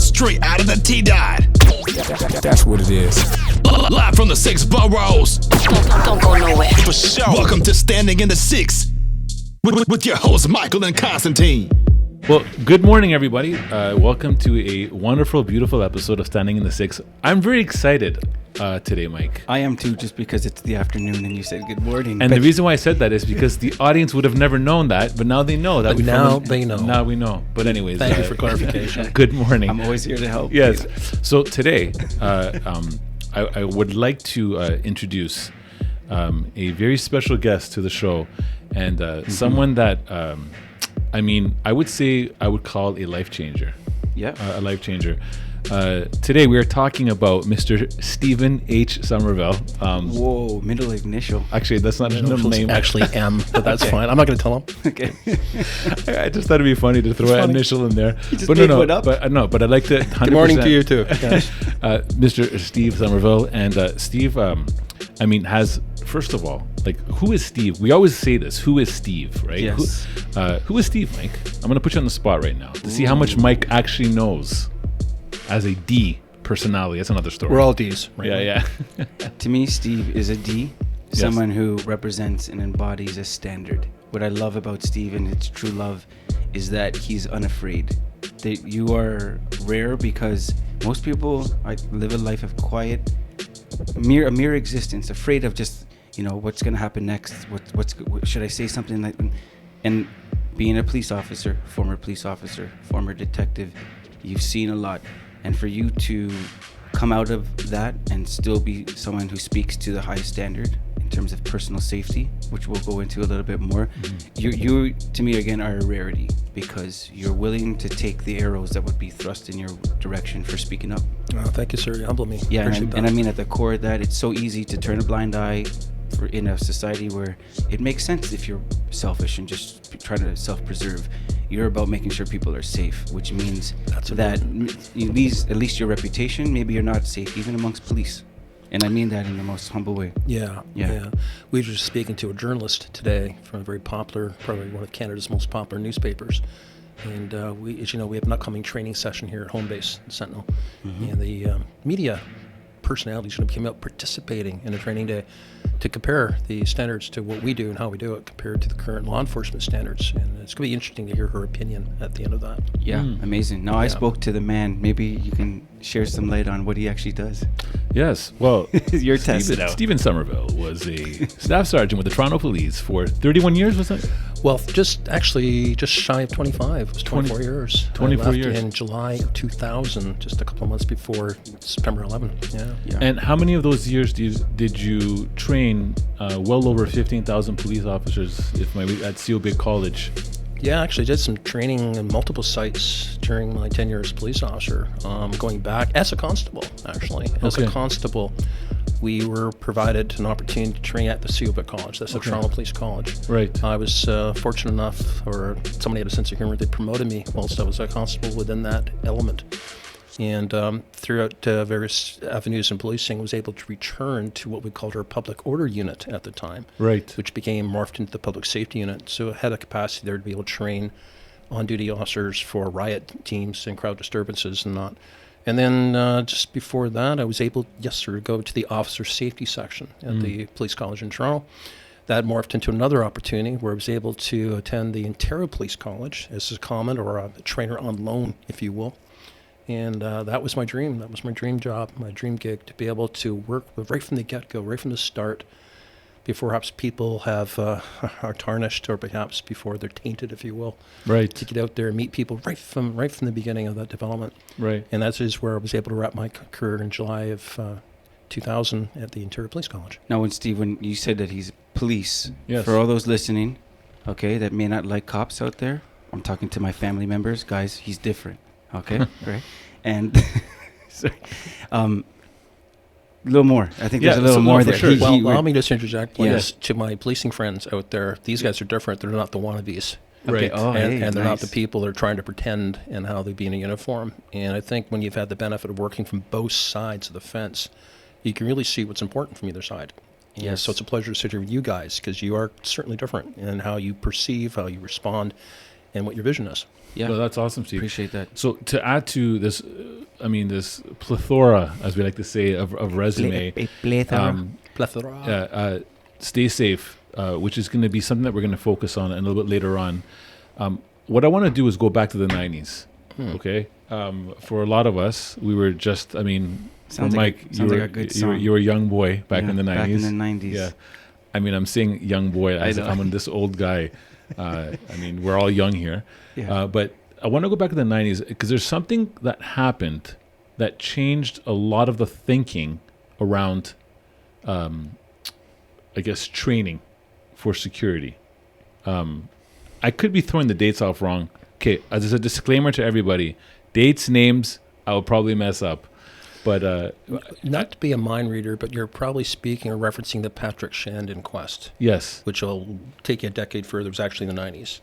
straight out of the T-Dot. That's what it is. Live from the 6 boroughs. Don't go nowhere. For sure. Welcome to Standing in the 6 with your hosts, Michael and Constantine. Well, good morning, everybody. Welcome to a wonderful, beautiful episode of Standing in the 6. I'm very excited today, Mike. I am too, just because it's the afternoon and you said good morning. And the reason why I said that is because the audience would have never known that, but now they know that. They know. Now we know. But anyways, Thank you for clarification. Good morning. I'm always here to help. Yes. So today, I would like to introduce a very special guest to the show, and someone that I would say I would call a life changer. Yeah. A life changer. Today we are talking about Mr. Stephen H. Summerville. Whoa, middle initial. Actually, that's not his middle name. Actually M, but that's fine. I'm not going to tell him. Okay. I just thought it'd be funny to throw an initial in there. You just made one up. But I'd like to. 100%, Good morning to you too. Mr. Steve Summerville, and Steve. Has, first of all, like, who is Steve? We always say this. Who is Steve, right? Yes. Who is Steve, Mike? I'm going to put you on the spot right now to see how much Mike actually knows as a D personality. That's another story. We're all D's. Right? Yeah. To me, Steve is a D, Yes. someone who represents and embodies a standard. What I love about Steve and its true love is that he's unafraid. That you are rare because most people live a life of quiet, a mere existence, afraid of just, what's going to happen next. What should I say something like? And being a police officer, former detective, you've seen a lot. And for you to come out of that and still be someone who speaks to the highest standard in terms of personal safety, which we'll go into a little bit more, you to me again are a rarity because you're willing to take the arrows that would be thrust in your direction for speaking up. Oh, thank you, sir. You humble me. Yeah, Appreciate and I mean at the core of that, it's so easy to turn a blind eye in a society where it makes sense if you're selfish and just try to self-preserve. You're about making sure people are safe, which means that at least your reputation, maybe you're not safe even amongst police. And I mean that in the most humble way. Yeah. We were just speaking to a journalist today from a very popular, probably one of Canada's most popular newspapers. And we have an upcoming training session here at home base in Sentinel. And the media personalities going to come out participating in a training day to compare the standards to what we do and how we do it compared to the current law enforcement standards. And it's going to be interesting to hear her opinion at the end of that. Yeah, amazing. Now, I spoke to the man. Maybe you can share some light on what he actually does. Yes. Well, Your test it out. Stephen Summerville was a staff sergeant with the Toronto Police for 31 years, was it? Well, just shy of 25. It was 24 years. 24 I left years. in July of 2000, just a couple of months before September 11. Yeah. And how many of those years did you train well over 15,000 police officers at COB College? Yeah, actually did some training in multiple sites during my tenure as a police officer, going back as a constable, actually. As a constable, we were provided an opportunity to train at the COB College. That's the Toronto Police College. Right. I was fortunate enough, or somebody had a sense of humor, they promoted me whilst I was a constable within that element. And throughout various avenues in policing, was able to return to what we called our public order unit at the time, Right. which became morphed into the public safety unit. So it had a capacity there to be able to train on-duty officers for riot teams and crowd disturbances and not. And then just before that, I was able, to go to the officer safety section at the police college in Toronto. That morphed into another opportunity where I was able to attend the Ontario Police College as a common or a trainer on loan, if you will. And that was my dream. That was my dream job, my dream gig, to be able to work right from the get-go, right from the start, before perhaps people are tarnished, or perhaps before they're tainted, if you will. Right. To get out there and meet people right from the beginning of that development. Right. And that is where I was able to wrap my career in July of 2000 at the Ontario Police College. Now, when you said that he's police, Yes. for all those listening, that may not like cops out there, I'm talking to my family members. Guys, he's different. Okay, right? And sorry, a little more. I think there's a little more there. Sure. Allow me to just interject to my policing friends out there. These guys are different. They're not the wannabes. Right. Oh, and they're not the people that are trying to pretend and how they be in a uniform. And I think when you've had the benefit of working from both sides of the fence, you can really see what's important from either side. Yes. So it's a pleasure to sit here with you guys because you are certainly different in how you perceive, how you respond, and what your vision is. Yeah. Well, that's awesome, Steve. Appreciate that. So to add to this, this plethora, as we like to say, of resume. Plethora. Stay safe, which is going to be something that we're going to focus on a little bit later on. What I want to do is go back to the 90s. Okay. For a lot of us, we were just, Sounds Mike, like a good song. you were a young boy back in the 90s. Back in the 90s. Yeah. I'm saying young boy as if I'm this old guy. We're all young here. Yeah. But I want to go back to the 90s because there's something that happened that changed a lot of the thinking around, training for security. I could be throwing the dates off wrong. Okay, as a disclaimer to everybody, dates, names, I will probably mess up. But not to be a mind reader, but you're probably speaking or referencing the Patrick Shand inquest. Yes. Which will take you a decade further. It was actually in the 90s.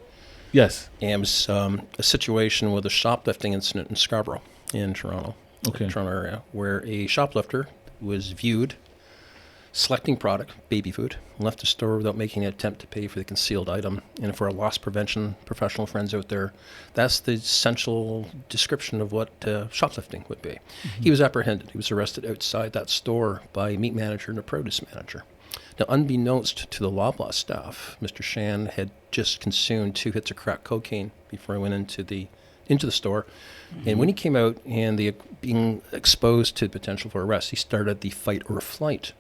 Yes. And it was a situation with a shoplifting incident in Scarborough in Toronto, Toronto area, where a shoplifter was viewed selecting product, baby food, left the store without making an attempt to pay for the concealed item. And for our loss prevention professional friends out there, that's the essential description of what shoplifting would be. Mm-hmm. He was apprehended. He was arrested outside that store by a meat manager and a produce manager. Now, unbeknownst to the Loblaw staff, Mr. Shand had just consumed 2 hits of crack cocaine before he went into the store. Mm-hmm. And when he came out and being exposed to the potential for arrest, he started the fight or flight.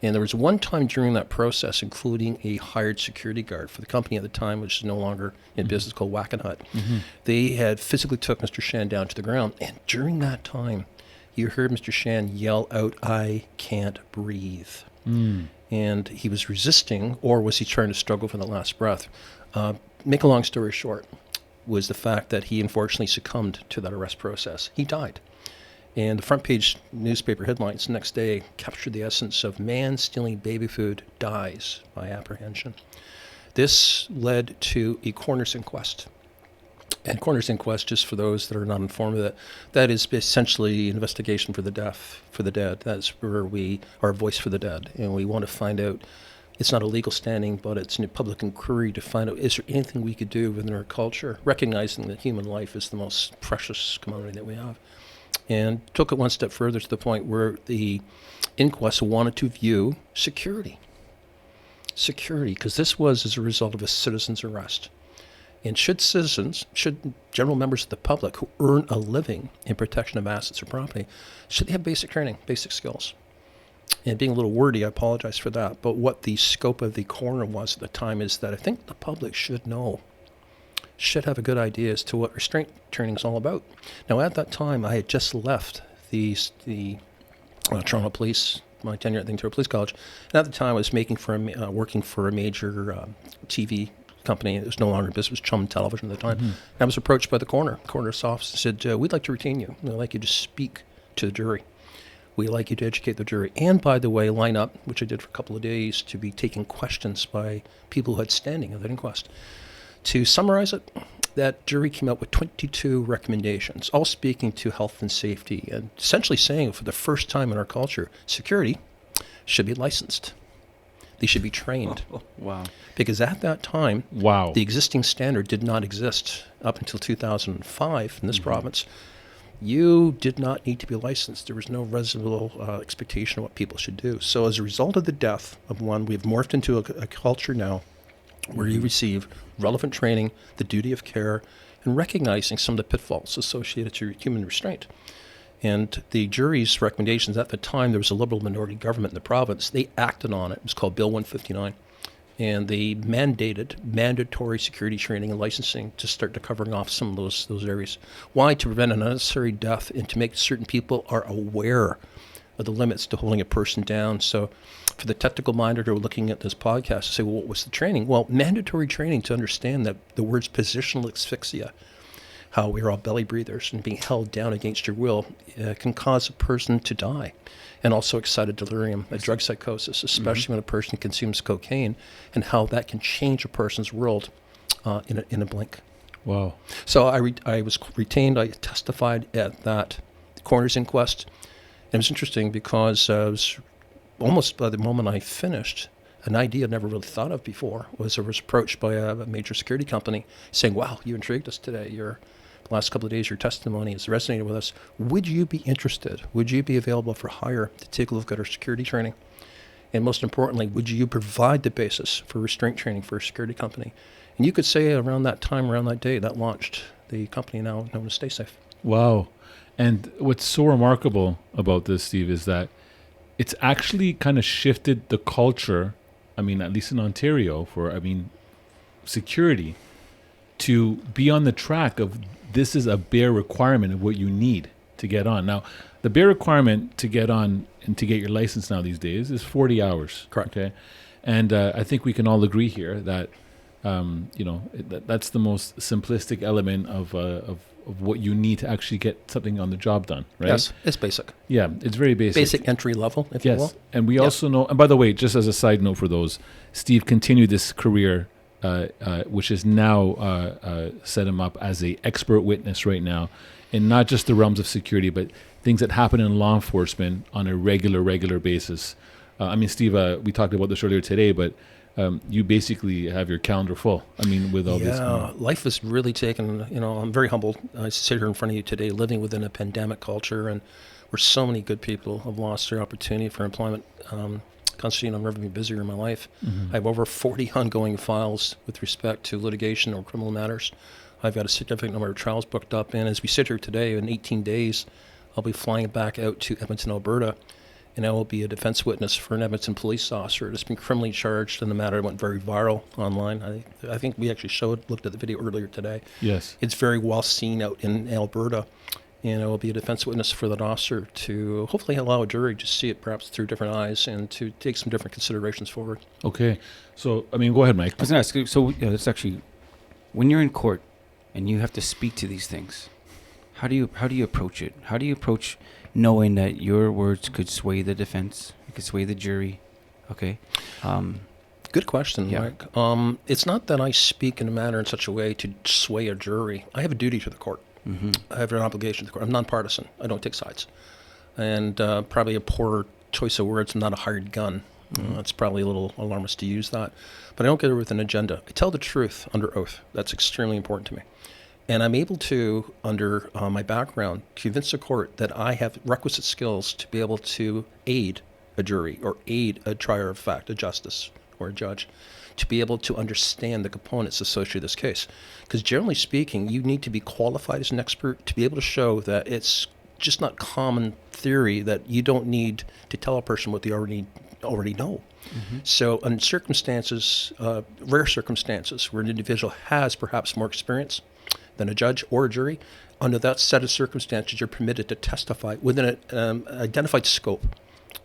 And there was one time during that process, including a hired security guard for the company at the time, which is no longer in business, called Whack and Hut. Mm-hmm. They had physically took Mr. Shand down to the ground. And during that time, you heard Mr. Shand yell out, "I can't breathe." Mm. And he was resisting, or was he trying to struggle for the last breath? Make a long story short, was the fact that he unfortunately succumbed to that arrest process. He died. And the front page newspaper headlines the next day captured the essence of "Man stealing baby food dies by apprehension." This led to a coroner's inquest. And coroner's inquest, just for those that are not informed of that, that is essentially investigation for the dead. That's where we are a voice for the dead. And we want to find out, it's not a legal standing, but it's a public inquiry to find out, is there anything we could do within our culture, recognizing that human life is the most precious commodity that we have. And took it one step further to the point where the inquest wanted to view security, because this was as a result of a citizen's arrest. And should general members of the public who earn a living in protection of assets or property, should they have basic training, basic skills? And being a little wordy, I apologize for that, but what the scope of the coroner was at the time is that I think the public should have a good idea as to what restraint training is all about. Now, at that time, I had just left the Toronto Police, my tenure at the Toronto Police College, and at the time I was working for a major TV company. It was no longer in business, it was Chum Television at the time. Mm-hmm. And I was approached by the coroner's office and said, "We'd like to retain you. We'd like you to speak to the jury. We'd like you to educate the jury. And by the way, line up," which I did for a couple of days, to be taking questions by people who had standing at that inquest. To summarize it, that jury came out with 22 recommendations, all speaking to health and safety, and essentially saying for the first time in our culture, security should be licensed. They should be trained. Oh, wow. Because at that time, the existing standard did not exist up until 2005 in this province. You did not need to be licensed. There was no reasonable expectation of what people should do. So as a result of the death of one, we've morphed into a culture now where you receive relevant training, the duty of care, and recognizing some of the pitfalls associated to human restraint. And the jury's recommendations at the time, there was a Liberal minority government in the province. They acted on it. It was called Bill 159. And they mandated mandatory security training and licensing to start to covering off some of those areas. Why? To prevent an unnecessary death and to make certain people are aware of the limits to holding a person down. So for the technical minded who are looking at this podcast, say, well, what was the training? Well, mandatory training to understand that the words positional asphyxia, how we're all belly breathers and being held down against your will, can cause a person to die. And also excited delirium, a drug psychosis, especially when a person consumes cocaine, and how that can change a person's world in a blink. Wow. So I was retained, I testified at that coroner's inquest. And it was interesting because it was almost by the moment I finished, an idea I'd never really thought of before was I was approached by a major security company saying, "Wow, you intrigued us today. You're the last couple of days, your testimony has resonated with us. Would you be interested? Would you be available for hire to take a look at our security training? And most importantly, would you provide the basis for restraint training for a security company? And you could say around that time, around that day, that launched the company now known as Stay Safe. Wow. And what's so remarkable about this, Steve, is that it's actually kind of shifted the culture, I mean, at least in Ontario, for, security, to be on the track of this is a bare requirement of what you need to get on. Now, the bare requirement to get on and to get your license now these days is 40 hours. Correct. Okay. And I think we can all agree here that, that's the most simplistic element of what you need to actually get something on the job done, right? Yes, it's basic. Yeah, it's very basic. Basic entry level, if you will. And we also know, and by the way, just as a side note for those, Steve continued this career, which is now set him up as a expert witness right now, in not just the realms of security, but things that happen in law enforcement on a regular basis. Steve, we talked about this earlier today, but you basically have your calendar full. With all this. Yeah, life has really taken, I'm very humbled. I sit here in front of you today living within a pandemic culture, and where so many good people have lost their opportunity for employment. Constantine, I've never been busier in my life. Mm-hmm. I have over 40 ongoing files with respect to litigation or criminal matters. I've got a significant number of trials booked up, and as we sit here today, in 18 days, I'll be flying back out to Edmonton, Alberta, and I will be a defense witness for an Edmonton police officer that's been criminally charged in the matter that went very viral online. I think we actually looked at the video earlier today. Yes. It's very well seen out in Alberta, and I will be a defense witness for that officer to hopefully allow a jury to see it perhaps through different eyes and to take some different considerations forward. Okay. So, go ahead, Mike. I was going to ask, so it's actually, when you're in court and you have to speak to these things, how do you approach it? How do you approach knowing that your words could sway the defense, it could sway the jury? Okay. Good question, Yeah. Mike. It's not that I speak in a manner in such a way to sway a jury. I have a duty to the court. Mm-hmm. I have an obligation to the court. I'm nonpartisan. I don't take sides. And probably a poor choice of words, I'm not a hired gun. It's probably a little alarmist to use that. But I don't get it with an agenda. I tell the truth under oath. That's extremely important to me. And I'm able to, under my background, convince the court that I have requisite skills to be able to aid a jury or aid a trier of fact, a justice or a judge, to be able to understand the components associated with this case. Because generally speaking, you need to be qualified as an expert to be able to show that it's just not common theory that you don't need to tell a person what they already know. Mm-hmm. So in circumstances, rare circumstances, where an individual has perhaps more experience than a judge or a jury, under that set of circumstances, you're permitted to testify within an identified scope.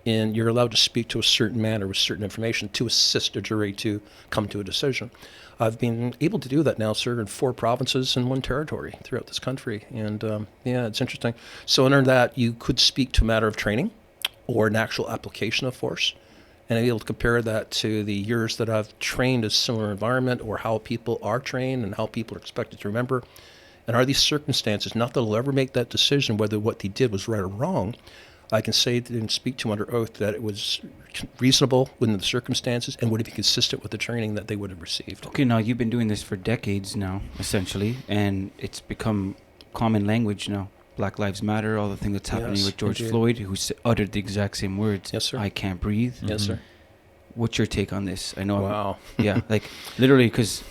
And you're allowed to speak to a certain manner with certain information to assist a jury to come to a decision. I've been able to do that now, sir, in 4 provinces and 1 territory throughout this country. And it's interesting. So under that, you could speak to a matter of training or an actual application of force. And I'm able to compare that to the years that I've trained in a similar environment, or how people are trained and how people are expected to remember. And are these circumstances, not that I'll ever make that decision whether what they did was right or wrong. I can say and speak to under oath that it was reasonable within the circumstances and would have been consistent with the training that they would have received. Okay, now you've been doing this for decades now, essentially, and it's become common language now. Black Lives Matter, all the thing that's happening with George Floyd, who uttered the exact same words. Yes, sir. I can't breathe. Yes, sir. What's your take on this? I know. Wow. Yeah, like literally, because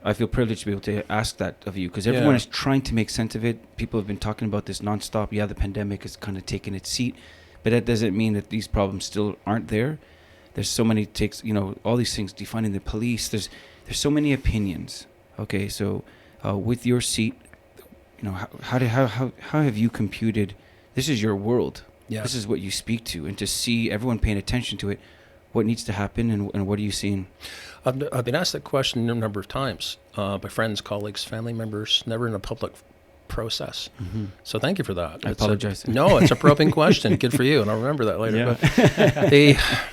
I feel privileged to be able to ask that of you, because everyone is trying to make sense of it. People have been talking about this nonstop. Yeah, the pandemic has kind of taken its seat, but that doesn't mean that these problems still aren't there. There's so many takes, all these things, defining the police. There's so many opinions. Okay, so with your seat, how have you computed? This is your world. Yeah. This is what you speak to, and to see everyone paying attention to it. What needs to happen, and what are you seeing? I've been asked that question a number of times by friends, colleagues, family members, never in a public process. Mm-hmm. So thank you for that. I apologize. It's a probing question. Good for you, and I'll remember that later. Yeah. But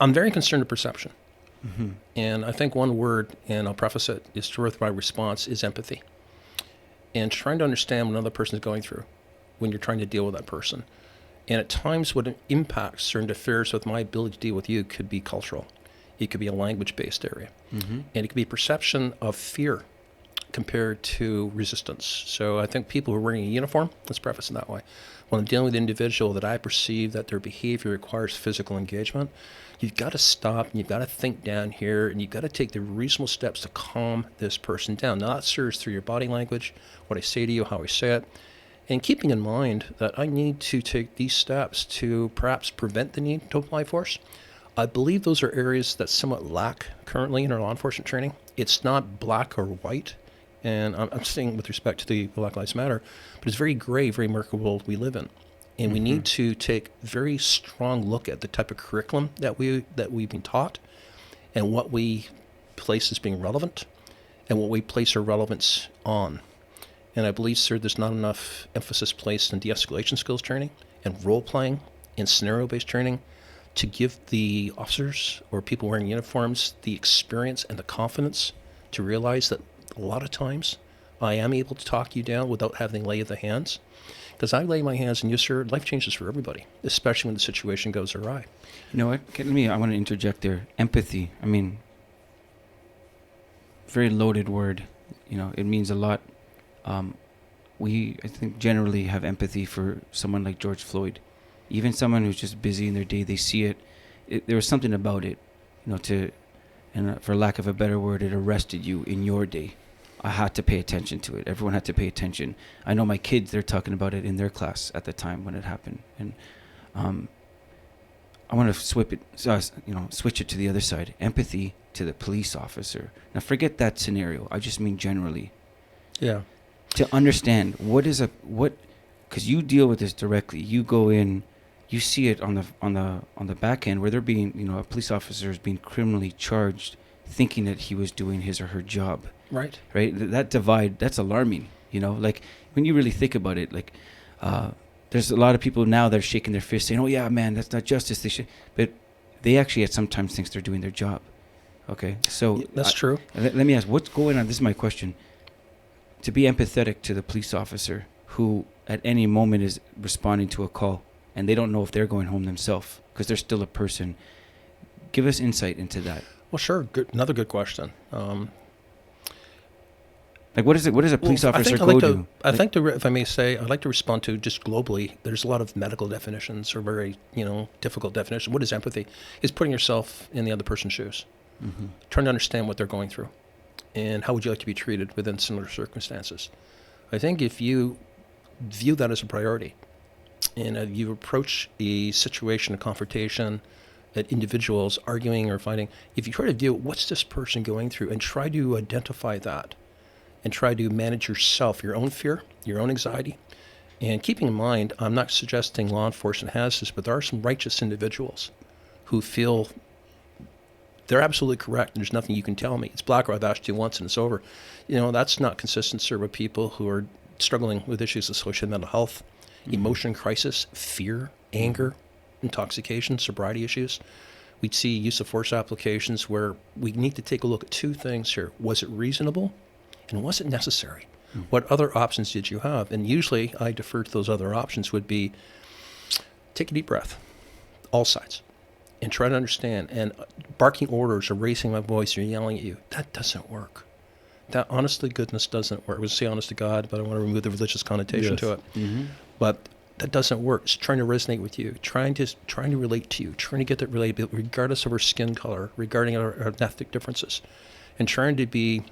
I'm very concerned with perception. Mm-hmm. And I think one word, and I'll preface it, is worth my response, is empathy. And trying to understand what another person is going through when you're trying to deal with that person. And at times what impacts or interferes with my ability to deal with you could be cultural. It could be a language-based area. Mm-hmm. And it could be perception of fear compared to resistance. So I think people who are wearing a uniform, let's preface it that way, when I'm dealing with an individual that I perceive that their behavior requires physical engagement, you've got to stop and you've got to think down here and you've got to take the reasonable steps to calm this person down. Now that serves through your body language, what I say to you, how I say it, and keeping in mind that I need to take these steps to perhaps prevent the need to apply force. I believe those are areas that somewhat lack currently in our law enforcement training. It's not black or white, and I'm saying with respect to the Black Lives Matter, but it's very gray, very murky world we live in. And we need to take a very strong look at the type of curriculum that we've been taught and what we place as being relevant and what we place our relevance on. And I believe, sir, there's not enough emphasis placed in de-escalation skills training and role-playing and scenario-based training to give the officers or people wearing uniforms the experience and the confidence to realize that a lot of times I am able to talk you down without having lay of the hands. Because I lay my hands on you, sir, life changes for everybody, especially when the situation goes awry. You know what? I want to interject there. Empathy. I mean, very loaded word. You know, it means a lot. I think, generally have empathy for someone like George Floyd. Even someone who's just busy in their day, they see it. There was something about it, you know, and for lack of a better word, it arrested you in your day. I had to pay attention to it. Everyone had to pay attention. I know my kids, they're talking about it in their class at the time when it happened. And I want to switch it to the other side. Empathy to the police officer. Now, forget that scenario. I just mean generally. Yeah. To understand because you deal with this directly. You go in, you see it on the back end where they're being, you know, a police officer is being criminally charged, thinking that he was doing his or her job. Right. That divide, that's alarming. You know, like when you really think about it, like there's a lot of people now that are shaking their fists saying, "Oh yeah, man, that's not justice." But they actually at sometimes think they're doing their job. Okay, so that's true. Let me ask, what's going on? This is my question. To be empathetic to the police officer who at any moment is responding to a call and they don't know if they're going home themselves because they're still a person. Give us insight into that. Well, sure. Another good question. Like, what does a police officer go do? If I may say, I'd like to respond to just globally. There's a lot of medical definitions or very, difficult definitions. What is empathy? It's putting yourself in the other person's shoes, trying to understand what they're going through, and how would you like to be treated within similar circumstances. I think if you view that as a priority, and you approach a situation, a confrontation, that individuals arguing or fighting, if you try to view what's this person going through and try to identify that, and try to manage yourself, your own fear, your own anxiety. And keeping in mind, I'm not suggesting law enforcement has this, but there are some righteous individuals who feel they're absolutely correct and there's nothing you can tell me. It's black or I've asked you once and it's over. That's not consistent, sir, with people who are struggling with issues associated with mental health, emotion crisis, fear, anger, intoxication, sobriety issues. We'd see use of force applications where we need to take a look at two things here. Was it reasonable? And was it necessary? What other options did you have? And usually I defer to those other options would be take a deep breath, all sides, and try to understand. And barking orders or raising my voice or yelling at you, that doesn't work. That honest to goodness doesn't work. I would say honest to God, but I want to remove the religious connotation to it. But that doesn't work. It's trying to resonate with you, trying to relate to you, trying to get that relatability regardless of our skin color, regarding our ethnic differences, and trying to be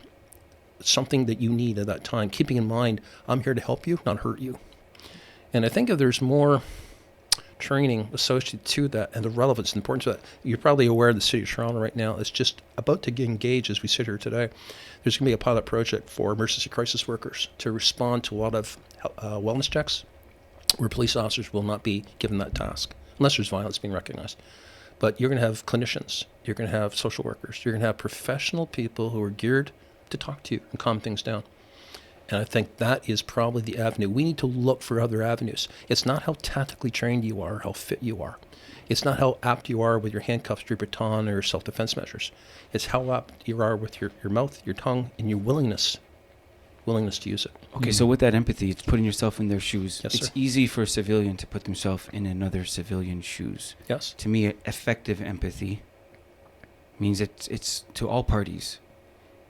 something that you need at that time, keeping in mind, I'm here to help you, not hurt you. And I think if there's more training associated to that and the relevance and importance of that, you're probably aware the city of Toronto right now is just about to get engaged as we sit here today. There's going to be a pilot project for emergency crisis workers to respond to a lot of wellness checks where police officers will not be given that task unless there's violence being recognized. But you're going to have clinicians, you're going to have social workers, you're going to have professional people who are geared to talk to you and calm things down. And I think that is probably the avenue. We need to look for other avenues. It's not how tactically trained you are, how fit you are. It's not how apt you are with your handcuffs, your baton, or self-defense measures. It's how apt you are with your mouth, your tongue, and your willingness to use it. Okay, so with that empathy, it's putting yourself in their shoes. Yes, it's sir. easy for a civilian to put themselves in another civilian's shoes. Yes. To me, effective empathy means it's to all parties.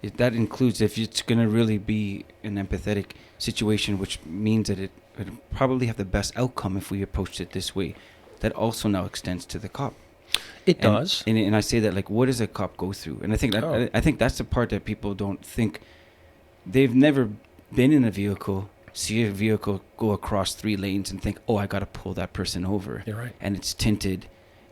That includes if it's going to really be an empathetic situation, which means that it would probably have the best outcome if we approached it this way. That also now extends to the cop. It does. And I say that, like, what does a cop go through? And I think that I think that's the part that people don't think. They've never been in a vehicle, see a vehicle go across 3 lanes and think, oh, I got to pull that person over. You're right. And it's tinted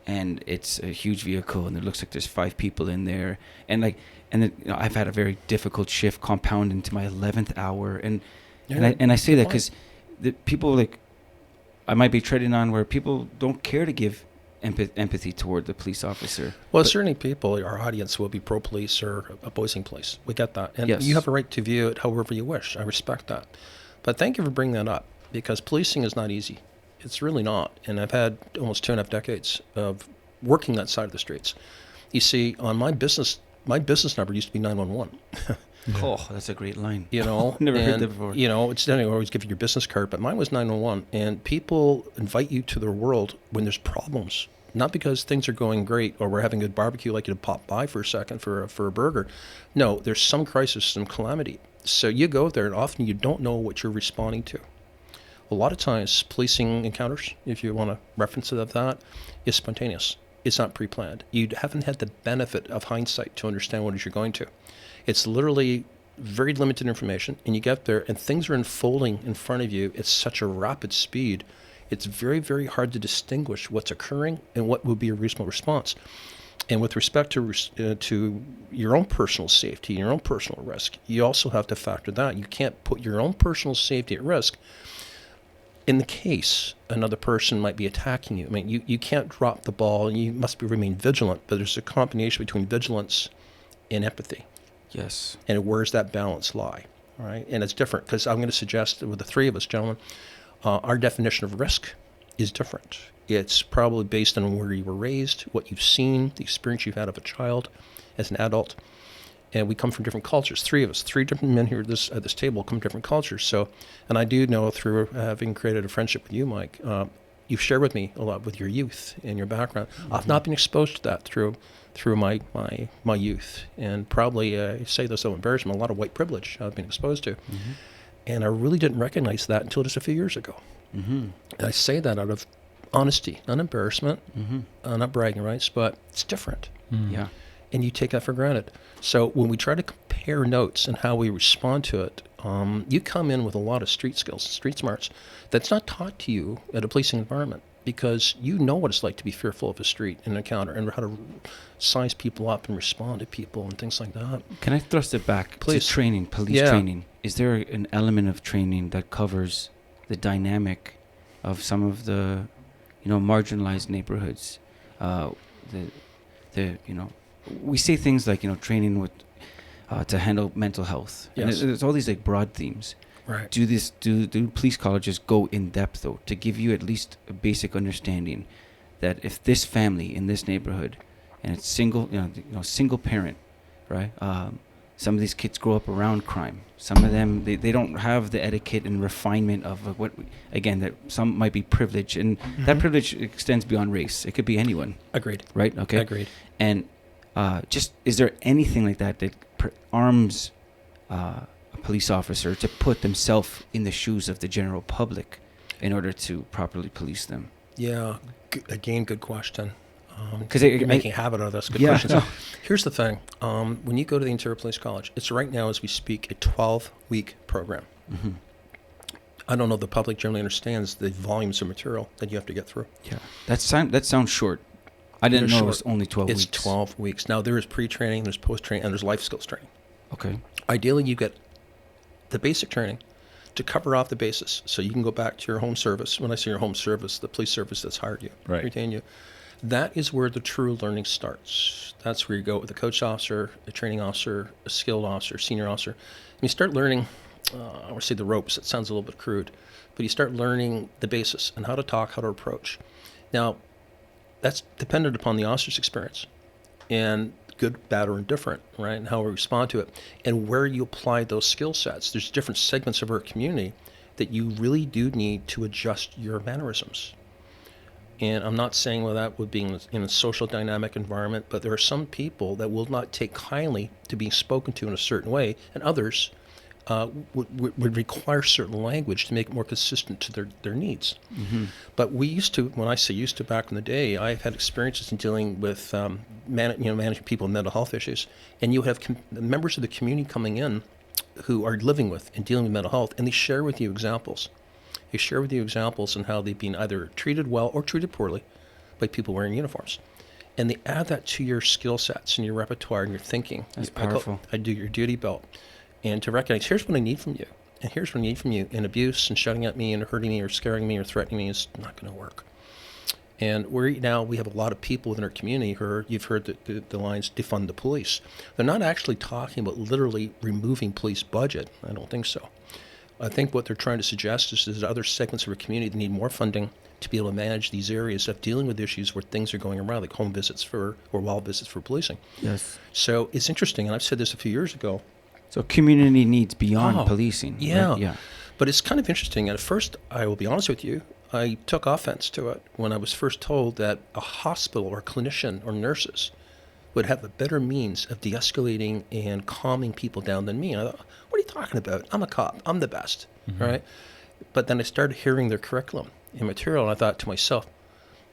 and it's a huge vehicle and it looks like there's 5 people in there. And like, and then, you know, I've had a very difficult shift compound into my 11th hour. And I say that because the people, like, I might be treading on where people don't care to give empathy toward the police officer. Well, certainly people, our audience will be pro-police or opposing police. We get that. And Yes. you have a right to view it however you wish. I respect that. But thank you for bringing that up, because policing is not easy. It's really not. And I've had almost 2.5 decades of working that side of the streets. You see, on my business number used to be 911. Oh, that's a great line. You know, Never heard that before. You know, it's not always give you your business card, but mine was 911. And people invite you to their world when there's problems, not because things are going great or we're having a good barbecue, like you to pop by for a second for a burger. No, there's some crisis, some calamity. So you go there, and often you don't know what you're responding to. A lot of times, policing encounters, if you want to reference it of that, is spontaneous. It's not pre-planned. You haven't had the benefit of hindsight to understand what it is you're going to. It's literally very limited information, and you get there, and things are unfolding in front of you at such a rapid speed. It's very, very hard to distinguish what's occurring and what would be a reasonable response. And with respect to your own personal safety, your own personal risk, you also have to factor that. You can't put your own personal safety at risk in the case another person might be attacking you. I mean, you can't drop the ball, and you must remain vigilant, but there's a combination between vigilance and empathy. Yes. And where's that balance lie? All right. And it's different, because I'm going to suggest that with the 3 of us, gentlemen, our definition of risk is different. It's probably based on where you were raised, what you've seen, the experience you've had of a child as an adult. And we come from different cultures. 3 of us, 3 different men here at this table come from different cultures. So, and I do know through having created a friendship with you, Mike, you've shared with me a lot with your youth and your background. Mm-hmm. I've not been exposed to that through my youth, and probably I say this so embarrassment, a lot of white privilege I've been exposed to. Mm-hmm. And I really didn't recognize that until just a few years ago. Mm-hmm. And I say that out of honesty, not embarrassment, not bragging rights, but it's different. Mm. Yeah. And you take that for granted. So when we try to compare notes and how we respond to it, you come in with a lot of street skills, street smarts, that's not taught to you at a policing environment, because you know what it's like to be fearful of a street and encounter, and how to size people up and respond to people and things like that. Can I thrust it back Please. to training, police training? Is there an element of training that covers the dynamic of some of the, marginalized neighborhoods? We say things like, training with to handle mental health. Yes. And there's all these like broad themes. Right. Do police colleges go in depth though, to give you at least a basic understanding that if this family in this neighborhood, and it's single parent, right? Some of these kids grow up around crime. Some of them, they don't have the etiquette and refinement of that some might be privilege, and that privilege extends beyond race. It could be anyone. Agreed. Right? Okay. Agreed. And is there anything like that arms a police officer to put themselves in the shoes of the general public in order to properly police them? Yeah. Again, good question. Because you're making a habit of this. Good questions. No. Here's the thing. When you go to the Interior Police College, it's right now as we speak a 12-week program. Mm-hmm. I don't know if the public generally understands the volumes of material that you have to get through. Yeah, that sounds short. I didn't know it was only 12 weeks. It's 12 weeks. Now, there is pre-training, there's post-training, and there's life skills training. Okay. Ideally, you get the basic training to cover off the basis, so you can go back to your home service. When I say your home service, the police service that's hired you, retain you. That is where the true learning starts. That's where you go with a coach officer, a training officer, a skilled officer, senior officer. And you start learning, I would say the ropes. It sounds a little bit crude, but you start learning the basis and how to talk, how to approach. Now, that's dependent upon the officer's experience and good, bad, or indifferent, right? And how we respond to it and where you apply those skill sets. There's different segments of our community that you really do need to adjust your mannerisms. And I'm not saying well that would be in a social dynamic environment, but there are some people that will not take kindly to being spoken to in a certain way, and others would require certain language to make it more consistent to their needs. But we used to, when I say used to back in the day, I've had experiences in dealing with managing people with mental health issues, and you have members of the community coming in who are living with and dealing with mental health, and they share with you examples. They share with you examples on how they've been either treated well or treated poorly by people wearing uniforms. And they add that to your skill sets and your repertoire and your thinking. That's powerful. I do your duty belt. And to recognize, here's what I need from you. And here's what I need from you. And abuse and shouting at me and hurting me or scaring me or threatening me is not going to work. And we have a lot of people within our community who you've heard the lines, defund the police. They're not actually talking about literally removing police budget. I don't think so. I think what they're trying to suggest is there's other segments of our community that need more funding to be able to manage these areas of dealing with issues where things are going around, like home visits or wild visits for policing. Yes. So it's interesting, and I've said this a few years ago. So community needs beyond policing. Yeah. Right? Yeah. But it's kind of interesting. And at first, I will be honest with you, I took offense to it when I was first told that a hospital or a clinician or nurses would have a better means of de-escalating and calming people down than me. And I thought, what are you talking about? I'm a cop. I'm the best, right? But then I started hearing their curriculum and material, and I thought to myself,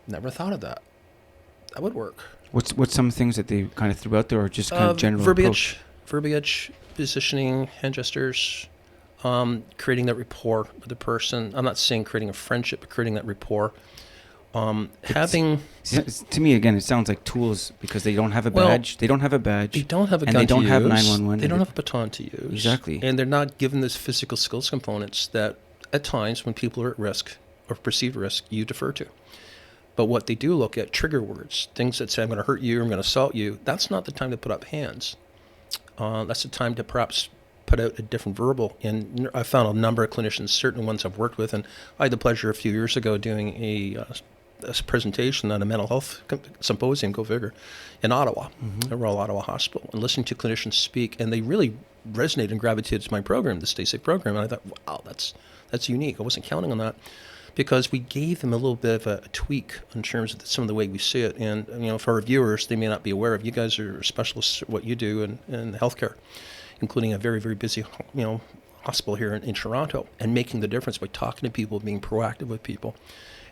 never thought of that. That would work. What's some things that they kind of threw out there, or just kind of general verbiage, positioning, hand gestures, creating that rapport with the person. I'm not saying creating a friendship, but creating that rapport. To me, again, it sounds like tools because they don't have a badge. They don't have a badge. They don't have a gun and they don't to have use. 911. They don't have a baton to use. Exactly. And they're not given those physical skills components that at times when people are at risk or perceived risk, you defer to. But what they do look at, trigger words, things that say, I'm going to hurt you, I'm going to assault you, that's not the time to put up hands. That's the time to perhaps put out a different verbal. And I found a number of clinicians, certain ones I've worked with, and I had the pleasure a few years ago doing a presentation at a mental health symposium, go figure, in Ottawa, at Royal Ottawa Hospital, and listening to clinicians speak, and they really resonated and gravitated to my program, the Stay Safe program, and I thought, wow, that's unique. I wasn't counting on that, because we gave them a little bit of a tweak in terms of some of the way we see it. And for our viewers, they may not be aware of, you guys are specialists at what you do in healthcare, including a very, very busy hospital here in Toronto, and making the difference by talking to people, being proactive with people.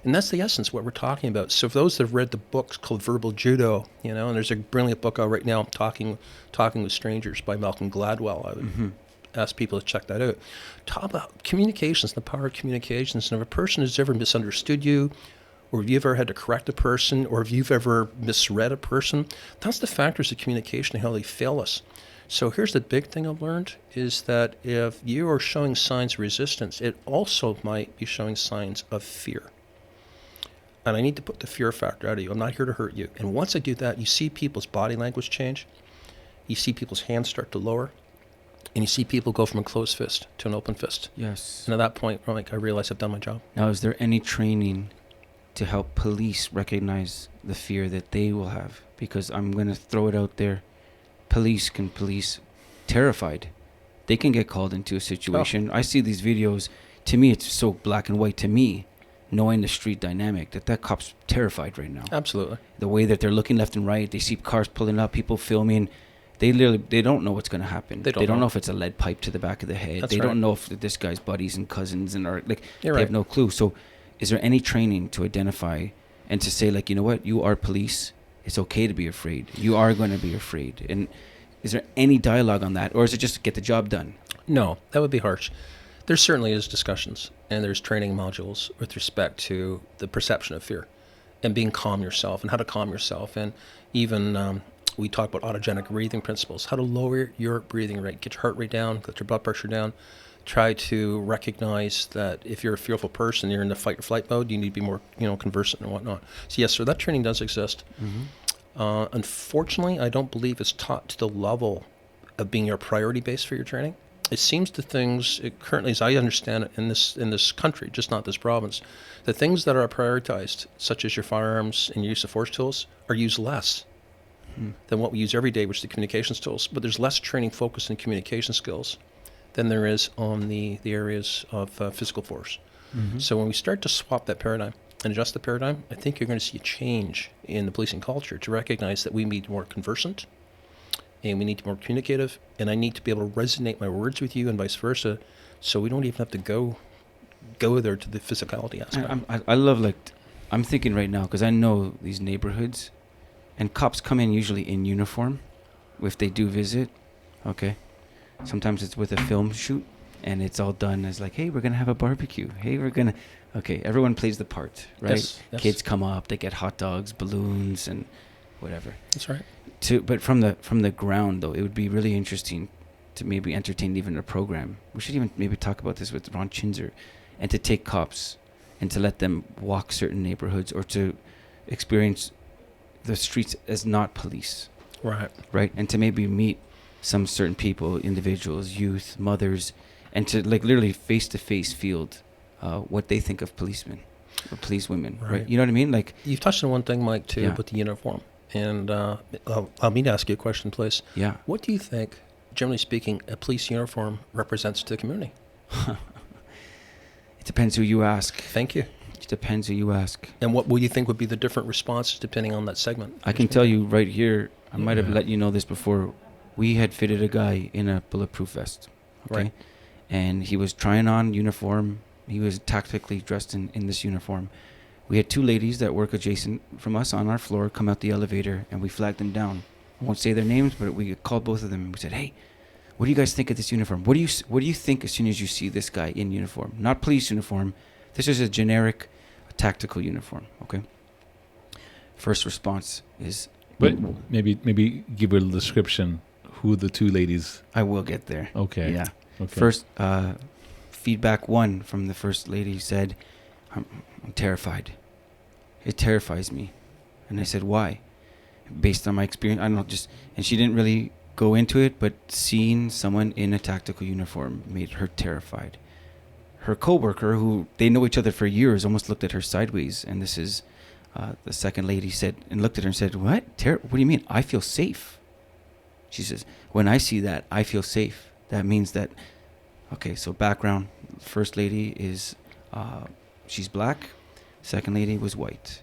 And that's the essence of what we're talking about. So for those that have read the books called Verbal Judo, and there's a brilliant book out right now, Talking with Strangers by Malcolm Gladwell. I would ask people to check that out. Talk about communications, the power of communications. And if a person has ever misunderstood you, or if you've ever had to correct a person, or if you've ever misread a person, that's the factors of communication and how they fail us. So here's the big thing I've learned, is that if you are showing signs of resistance, it also might be showing signs of fear. And I need to put the fear factor out of you. I'm not here to hurt you. And once I do that, you see people's body language change. You see people's hands start to lower. And you see people go from a closed fist to an open fist. Yes. And at that point, I realize I've done my job. Now, is there any training to help police recognize the fear that they will have? Because I'm going to throw it out there. Police can police terrified. They can get called into a situation. I see these videos. To me, it's so black and white to me, knowing the street dynamic, that cop's terrified right now. Absolutely. The way that they're looking left and right, they see cars pulling up, people filming. They don't know what's going to happen. They don't know if it's a lead pipe to the back of the head. That's they right. don't know if this guy's buddies and cousins and are like, You're they right. have no clue. So is there any training to identify and to say, like, you know what, you are police. It's okay to be afraid. You are going to be afraid. And is there any dialogue on that? Or is it just get the job done? No, that would be harsh. There certainly is discussions, and there's training modules with respect to the perception of fear and being calm yourself and how to calm yourself. And even we talk about autogenic breathing principles, how to lower your breathing rate, get your heart rate down, get your blood pressure down. Try to recognize that if you're a fearful person, you're in the fight or flight mode, you need to be more conversant and whatnot. So yes, sir, that training does exist. Unfortunately, I don't believe it's taught to the level of being your priority base for your training. It seems the things currently, as I understand it, in this country, just not this province, the things that are prioritized, such as your firearms and use of force tools, are used less than what we use every day, which is the communications tools. But there's less training focused on communication skills than there is on the areas of physical force. So when we start to swap that paradigm, and adjust the paradigm, I think you're going to see a change in the policing culture to recognize that we need to be more conversant and we need to be more communicative, and I need to be able to resonate my words with you and vice versa, so we don't even have to go there to the physicality aspect. I love, like, I'm thinking right now, because I know these neighborhoods, and cops come in usually in uniform if they do visit. Okay. Sometimes it's with a film shoot, and it's all done as like, hey, we're going to have a barbecue. Hey, we're going to... Okay, everyone plays the part, right? Yes. Kids come up, they get hot dogs, balloons, and whatever. That's right. But from the ground, though, it would be really interesting to maybe entertain even a program. We should even maybe talk about this with Ron Chinzer, and to take cops and to let them walk certain neighborhoods or to experience the streets as not police. Right. And to maybe meet some certain people, individuals, youth, mothers, and to like literally face-to-face field what they think of policemen or police women. Right. You know what I mean? Like, you've touched on one thing, Mike, too, about the uniform. And I'll mean to ask you a question, please. Yeah. What do you think, generally speaking, a police uniform represents to the community? It depends who you ask. Thank you. It depends who you ask. And what would you think would be the different responses depending on that segment? I can tell you right here, I might have let you know this before. We had fitted a guy in a bulletproof vest. Okay. Right. And he was trying on uniform. He was tactically dressed in this uniform. We had two ladies that work adjacent from us on our floor come out the elevator, and we flagged them down. I won't say their names, but we called both of them and we said, hey, what do you guys think of this uniform? What do you think as soon as you see this guy in uniform? Not police uniform. This is a generic tactical uniform, okay? First response is... But maybe give a little description who the two ladies... I will get there. Okay. Yeah. Okay. First, feedback one from the first lady said, I'm terrified. It terrifies me. And I said, why? Based on my experience, I don't know, and she didn't really go into it, but seeing someone in a tactical uniform made her terrified. Her coworker, who they know each other for years, almost looked at her sideways. And this is the second lady said, and looked at her and said, what? What do you mean? I feel safe. She says, when I see that, I feel safe. That means that, okay, so background, first lady is, she's black. Second lady was white.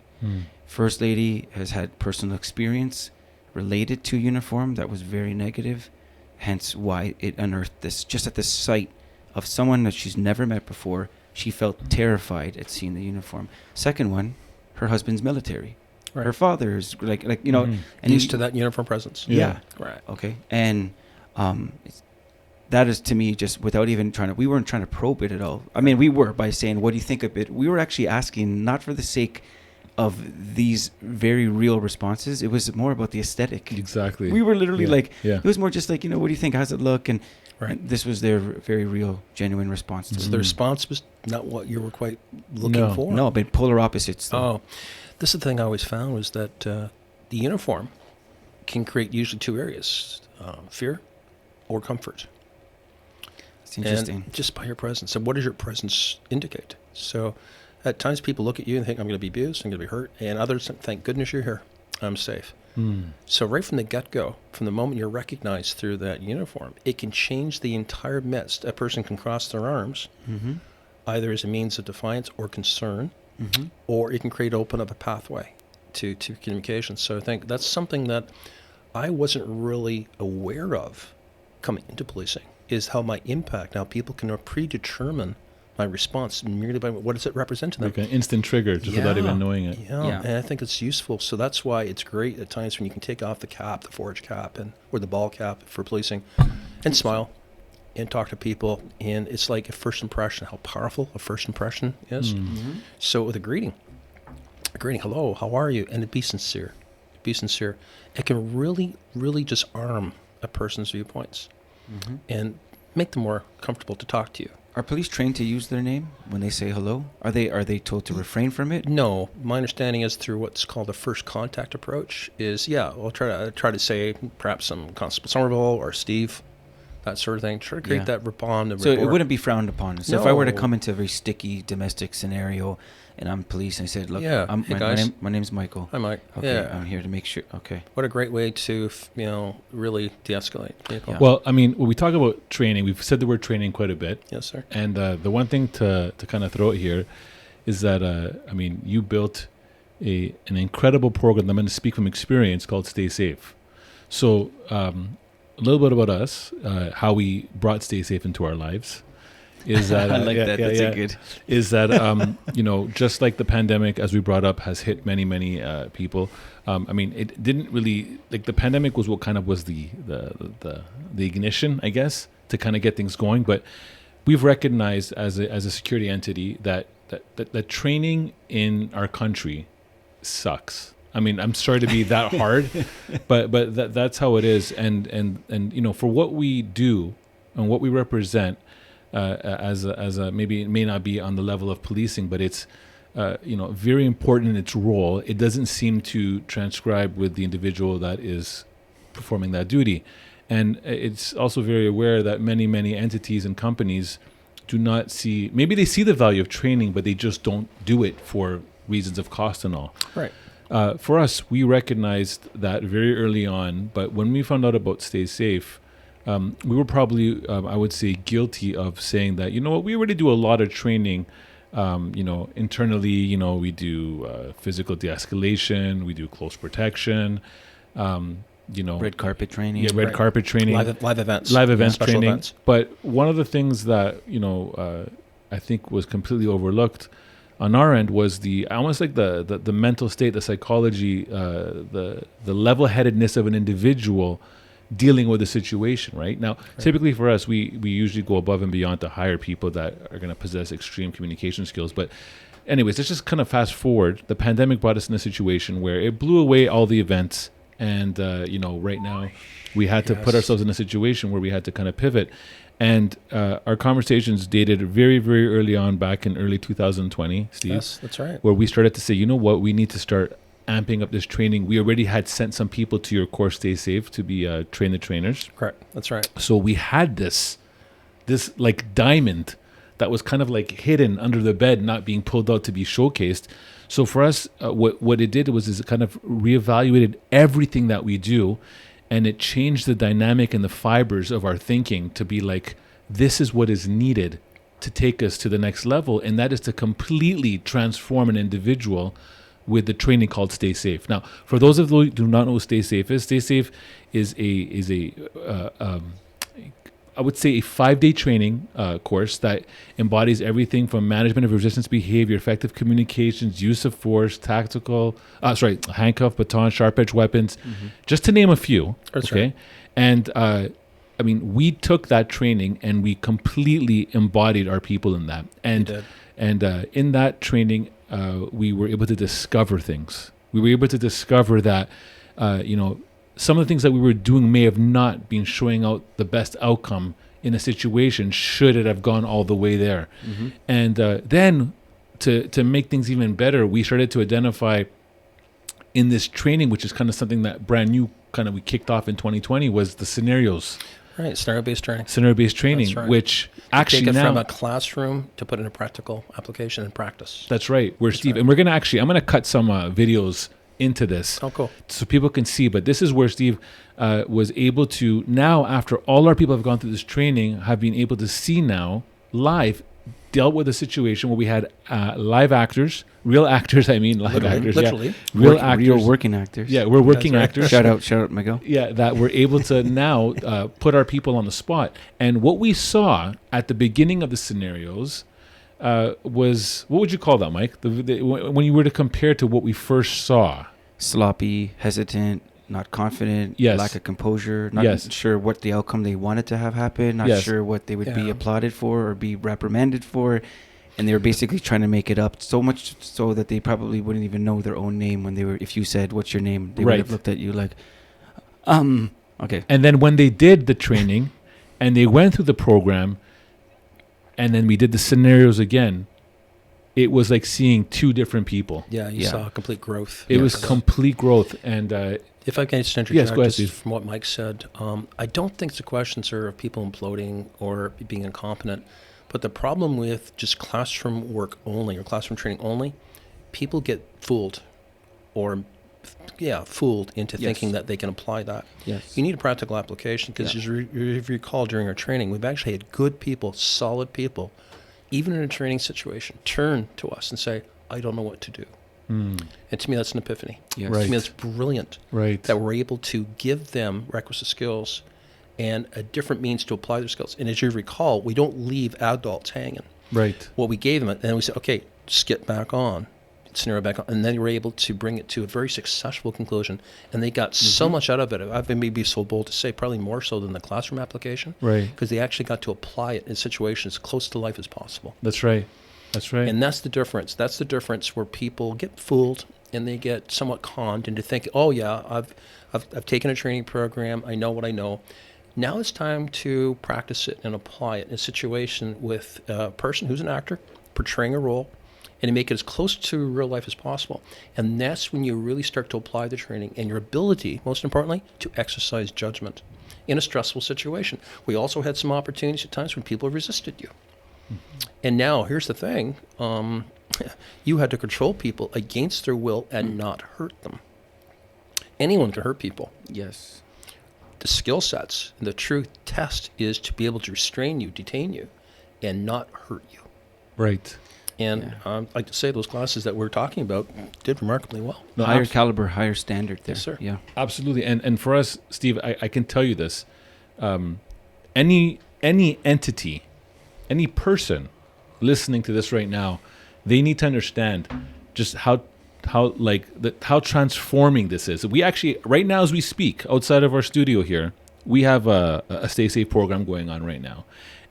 First lady has had personal experience related to uniform that was very negative, hence why it unearthed this. Just at the sight of someone that she's never met before, she felt terrified at seeing the uniform. Second one, her husband's military. Right. Her father is like you know, and used to that uniform presence. Yeah. Right. Okay. And that is, to me, just without even we weren't trying to probe it at all. I mean, we were by saying, what do you think of it? We were actually asking, not for the sake of these very real responses. It was more about the aesthetic. Exactly. We were literally it was more just like, what do you think? How's it look? And, and this was their very real, genuine response to it. So the response was not what you were quite looking for? No, but polar opposites. Though. Oh, this is the thing I always found was that the uniform can create usually two areas, fear or comfort. It's interesting. And just by your presence. So what does your presence indicate? So at times people look at you and think, I'm going to be abused, I'm going to be hurt. And others think, thank goodness you're here. I'm safe. So right from the get-go, from the moment you're recognized through that uniform, it can change the entire midst. A person can cross their arms, either as a means of defiance or concern, or it can open up a pathway to communication. So I think that's something that I wasn't really aware of coming into policing, is how my impact, how people can predetermine my response merely by what does it represent to them. Like an instant trigger, just without even knowing it. Yeah, and I think it's useful. So that's why it's great at times when you can take off the cap, the forage cap, or the ball cap for policing, and smile, and talk to people. And it's like a first impression, how powerful a first impression is. So with a greeting, hello, how are you? And be sincere. It can really, really just arm a person's viewpoints and make them more comfortable to talk to you. Are police trained to use their name when they say hello? Are they told to refrain from it? No. My understanding is through what's called the first contact approach is, we'll try to say perhaps some Constable Summerville or Steve, that sort of thing. Try to create that bond. So it wouldn't be frowned upon. So if I were to come into a very sticky domestic scenario and I'm police and I said, look, my name's Michael. Hi, Mike. Okay, I'm here to make sure. Okay. What a great way to, really de-escalate people. Yeah. Well, I mean, when we talk about training, we've said the word training quite a bit. Yes, sir. And the one thing to kind of throw out here is that I mean, you built an incredible program. I'm going to speak from experience called Stay Safe. So a little bit about us, how we brought Stay Safe into our lives. Is that I like that. That's a good. Is that you know, just like the pandemic, as we brought up, has hit many people. I mean, it didn't really, like, the pandemic was what kind of was the ignition, I guess, to kind of get things going. But we've recognized as a security entity that training in our country sucks. I mean, I'm sorry to be that hard, but that's how it is. And you know, for what we do and what we represent, as a maybe it may not be on the level of policing, but it's you know, very important in its role. It doesn't seem to transcribe with the individual that is performing that duty, and it's also very aware that many entities and companies do not see. Maybe they see the value of training, but they just don't do it for reasons of cost and all. Right. For us, we recognized that very early on, but when we found out about Stay Safe, we were probably, I would say, guilty of saying that, you know what, we already do a lot of training, you know, internally. You know, we do physical de-escalation, we do close protection, you know. Red carpet training. Yeah, red carpet training. Live events. Live events special training. events. But one of the things that, you know, I think was completely overlooked on our end was almost like the mental state, the psychology, the level-headedness of an individual dealing with a situation. Right now, typically for us, we usually go above and beyond to hire people that are going to possess extreme communication skills. But anyways, let's just kind of fast forward. The pandemic brought us in a situation where it blew away all the events, and you know, right now we had to put ourselves in a situation where we had to kind of pivot. And our conversations dated very early on, back in early 2020, Steve. Yes, that's right. Where we started to say, you know what, we need to start amping up this training. We already had sent some people to your course, Stay Safe, to be train the trainers. Correct. That's right. So we had this like diamond that was kind of like hidden under the bed, not being pulled out to be showcased. So for us, what it did was it kind of reevaluated everything that we do, and it changed the dynamic and the fibers of our thinking to be like, this is what is needed to take us to the next level, and that is to completely transform an individual with the training called Stay Safe. Now, for those of you who do not know what Stay Safe is I would say a 5-day training course that embodies everything from management of resistance behavior, effective communications, use of force, handcuff, baton, sharp edge weapons, just to name a few. That's okay, right. And I mean, we took that training and we completely embodied our people in that. And in that training, we were able to discover things. We were able to discover that, you know, some of the things that we were doing may have not been showing out the best outcome in a situation should it have gone all the way there. And then to make things even better, we started to identify in this training, which is kind of something that brand new we kicked off in 2020, was the scenarios. Right, scenario-based training. Scenario-based training, That's right. which actually take it now from a classroom to put in a practical application and practice. That's right. Steve, and I'm going to cut some videos into this. Oh, cool. So people can see, but this is where Steve was able to, now after all our people have gone through this training, have been able to see now live, dealt with a situation where we had live actors, real actors, literally. Yeah. Real actors. Real working actors. Yeah, we're working actors. Shout out, Miguel. Yeah, that we're able to now put our people on the spot. And what we saw at the beginning of the scenarios was, what would you call that, Mike? When you were to compare to what we first saw. Sloppy, hesitant, not confident, yes. lack of composure, not sure what the outcome they wanted to have happen, not sure what they would be applauded for or be reprimanded for. And they were basically trying to make it up, so much so that they probably wouldn't even know their own name when they were, if you said, "What's your name?" They would have looked at you like, okay. And then when they did the training and they went through the program and then we did the scenarios again, it was like seeing two different people. Yeah, you saw complete growth. It was complete growth. And if I can just interject, go ahead, just from what Mike said, I don't think it's a question, sir, of people imploding or being incompetent. But the problem with just classroom work only or classroom training only, people get fooled into thinking that they can apply that. Yes. You need a practical application because if you recall during our training, we've actually had good people, solid people even in a training situation, turn to us and say, I don't know what to do. And to me, that's an epiphany. Yes. Right. To me, that's brilliant. Right. That we're able to give them requisite skills and a different means to apply their skills. And as you recall, we don't leave adults hanging. Right. What we gave them, and then we said, okay, just get back on, scenario back on. And then we were able to bring it to a very successful conclusion. And they got so much out of it. I've been maybe so bold to say, probably more so than the classroom application. Right. Because they actually got to apply it in situations close to life as possible. That's right. That's right. And that's the difference. That's the difference where people get fooled and they get somewhat conned into thinking, oh yeah, I've taken a training program. I know what I know. Now it's time to practice it and apply it in a situation with a person who's an actor portraying a role and to make it as close to real life as possible. And that's when you really start to apply the training and your ability, most importantly, to exercise judgment in a stressful situation. We also had some opportunities at times when people resisted you. And now, here's the thing. You had to control people against their will and not hurt them. Anyone can hurt people. Yes. The skill sets and the true test is to be able to restrain you, detain you, and not hurt you. Right. And I'd like to say those classes that we're talking about did remarkably well. No, Higher caliber, higher standard there. Yes, sir. Yeah. Absolutely. And for us, Steve, I can tell you this. Any entity, any person listening to this right now, they need to understand just how transforming this is. We actually, right now as we speak, outside of our studio here, we have a Stay Safe program going on right now.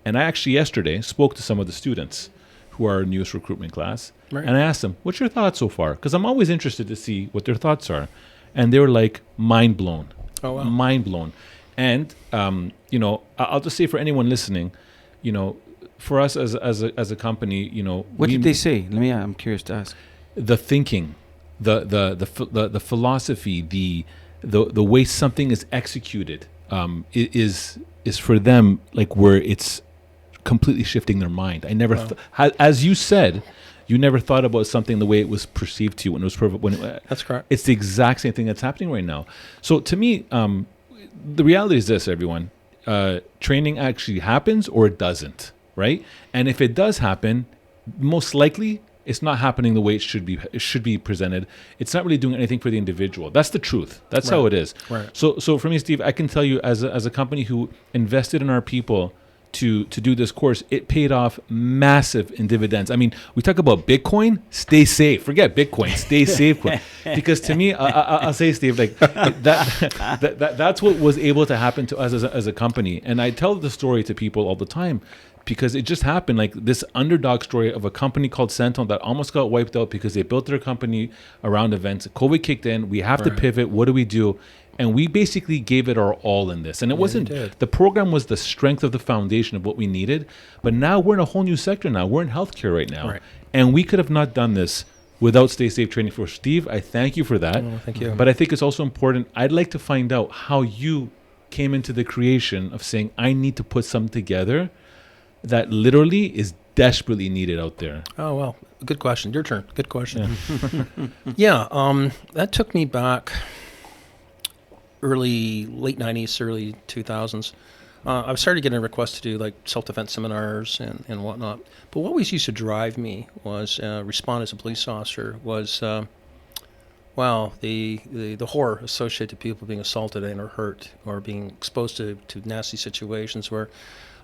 And I actually yesterday spoke to some of the students who are our newest recruitment class. Right. And I asked them, what's your thoughts so far? Because I'm always interested to see what their thoughts are. And they were like, mind blown. Oh, wow. Mind blown. And, I'll just say for anyone listening, for us as a company, What did they say? I'm curious to ask. The thinking, the philosophy, the way something is executed, is for them like where it's completely shifting their mind. I never, as you said, you never thought about something the way it was perceived to you when it was That's correct. It's the exact same thing that's happening right now. So to me, the reality is this, everyone. Training actually happens or it doesn't, right? And if it does happen, most likely it's not happening the way it should be. It should be presented. It's not really doing anything for the individual. That's the truth. That's how it is. Right. So for me, Steve, I can tell you as a company who invested in our people to do this course, it paid off massive in dividends. I mean, we talk about Bitcoin, stay safe. Forget Bitcoin, stay safe. Because to me, I'll say, Steve, like that's what was able to happen to us as a company. And I tell the story to people all the time because it just happened, like this underdog story of a company called Sentinel that almost got wiped out because they built their company around events. COVID kicked in. We have to pivot. What do we do? And we basically gave it our all in this. And it wasn't, the program was the strength of the foundation of what we needed. But now we're in a whole new sector now. We're in healthcare right now. Right. And we could have not done this without Stay Safe Training for Steve. I thank you for that. Oh, thank you. But I think it's also important. I'd like to find out how you came into the creation of saying, I need to put something together that literally is desperately needed out there. Oh, well, good question. Your turn. Good question. Yeah, that took me back late 90s, early 2000s. I started getting requests to do like self-defense seminars and whatnot. But what always used to drive me was respond as a police officer was, the horror associated to people being assaulted and or hurt or being exposed to nasty situations where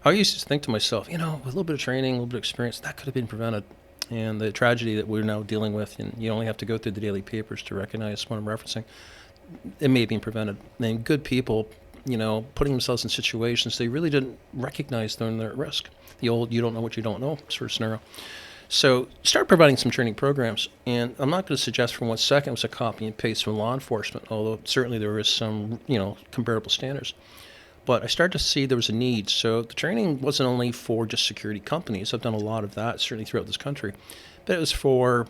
I used to think to myself, with a little bit of training, a little bit of experience, that could have been prevented. And the tragedy that we're now dealing with, and you only have to go through the daily papers to recognize what I'm referencing, it may have been prevented. And good people, putting themselves in situations they really didn't recognize they're at risk. The old you don't know what you don't know sort of scenario. So start providing some training programs. And I'm not going to suggest for 1 second it was a copy and paste from law enforcement, although certainly there is some, comparable standards. But I started to see there was a need. So the training wasn't only for just security companies. I've done a lot of that, certainly throughout this country. But it was for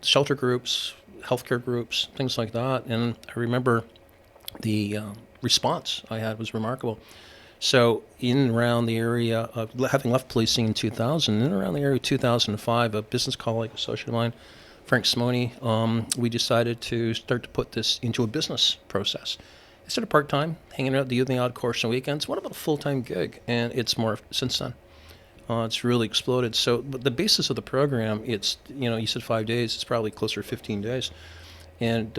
shelter groups, healthcare groups, things like that. And I remember the response I had was remarkable. So in and around the area of having left policing in 2000, in and around the area of 2005, a business colleague, associate of mine, Frank Simone, we decided to start to put this into a business process. Instead of part-time, hanging out the odd course on weekends, what about a full-time gig? And it's more since then. It's really exploded. So but the basis of the program, it's, you said 5 days, it's probably closer to 15 days. And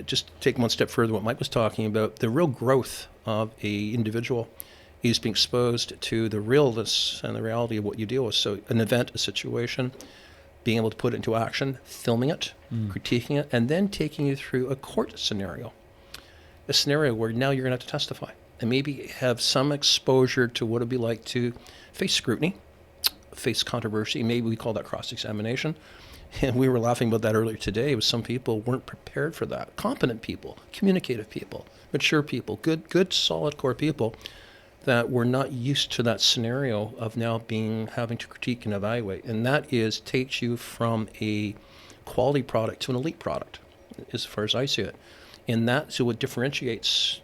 just take one step further, what Mike was talking about, the real growth of a individual is being exposed to the realness and the reality of what you deal with. So an event, a situation, being able to put it into action, filming it, critiquing it, and then taking you through a court scenario. A scenario where now you're going to have to testify and maybe have some exposure to what it'd be like to face scrutiny, face controversy. Maybe we call that cross-examination. And we were laughing about that earlier today. Was some people weren't prepared for that. Competent people, communicative people, mature people, good, solid core people that were not used to that scenario of now having to critique and evaluate. And that takes you from a quality product to an elite product, as far as I see it. And that's what differentiates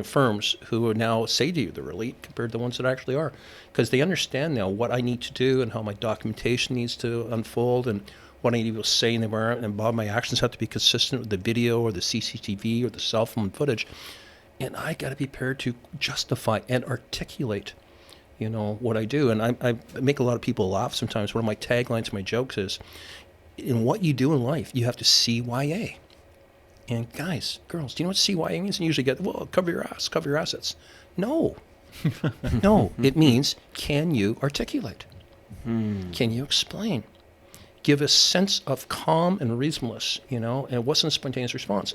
firms who would now say to you they're elite compared to the ones that actually are. Because they understand now what I need to do and how my documentation needs to unfold and what I need to say in the environment, and my actions have to be consistent with the video or the CCTV or the cell phone footage. And I got to be prepared to justify and articulate, what I do. And I make a lot of people laugh sometimes. One of my taglines, my jokes is, in what you do in life, you have to CYA. And guys, girls, do you know what CYA means? And you usually get, well, cover your ass, cover your assets. No. No, it means, can you articulate? Can you explain? Give a sense of calm and reasonableness, and it wasn't a spontaneous response.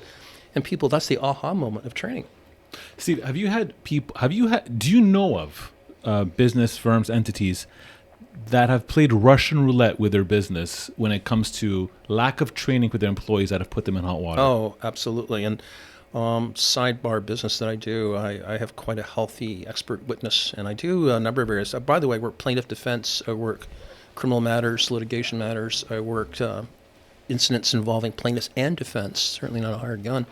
And people, that's the aha moment of training. Steve, do you know of business firms, entities that have played Russian roulette with their business when it comes to lack of training for their employees that have put them in hot water? Oh, absolutely. And sidebar business that I do, I have quite a healthy expert witness, and I do a number of areas. By the way, I work plaintiff defense, I work criminal matters, litigation matters. I worked incidents involving plaintiffs and defense, certainly not a hired gun.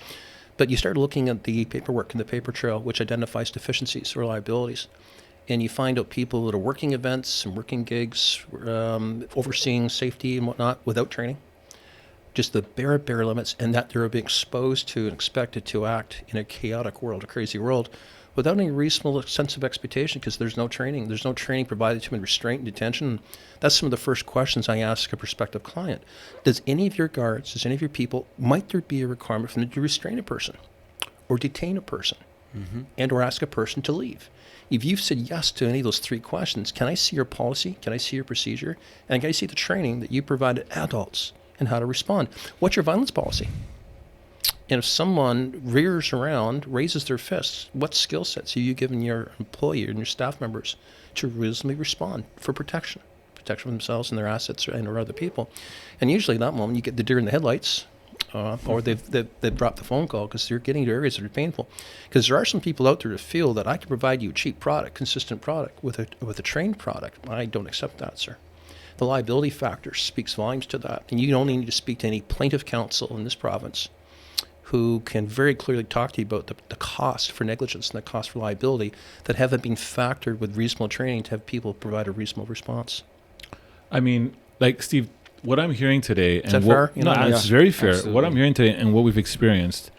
But you start looking at the paperwork and the paper trail, which identifies deficiencies or liabilities. And you find out people that are working events and working gigs, overseeing safety and whatnot without training. Just the bare limits, and that they're being exposed to and expected to act in a chaotic world, a crazy world, without any reasonable sense of expectation, because there's no training. There's no training provided to them in restraint and detention. That's some of the first questions I ask a prospective client. Does any of your guards, does any of your people, might there be a requirement for them to restrain a person or detain a person and or ask a person to leave? If you've said yes to any of those three questions, can I see your policy? Can I see your procedure? And can I see the training that you provided adults and how to respond? What's your violence policy? And if someone rears around, raises their fists, what skill sets have you given your employee and your staff members to reasonably respond for protection for themselves and their assets and or other people? And usually at that moment you get the deer in the headlights, or they've dropped the phone call because they're getting to areas that are painful. Because there are some people out there that feel that I can provide you a cheap product, consistent product with a trained product. I don't accept that, sir. The liability factor speaks volumes to that, and you only need to speak to any plaintiff counsel in this province who can very clearly talk to you about the cost for negligence and the cost for liability that haven't been factored with reasonable training to have people provide a reasonable response. I mean, like, Steve, what I'm hearing today... Is that fair? It's very fair. Absolutely. What I'm hearing today and what we've experienced,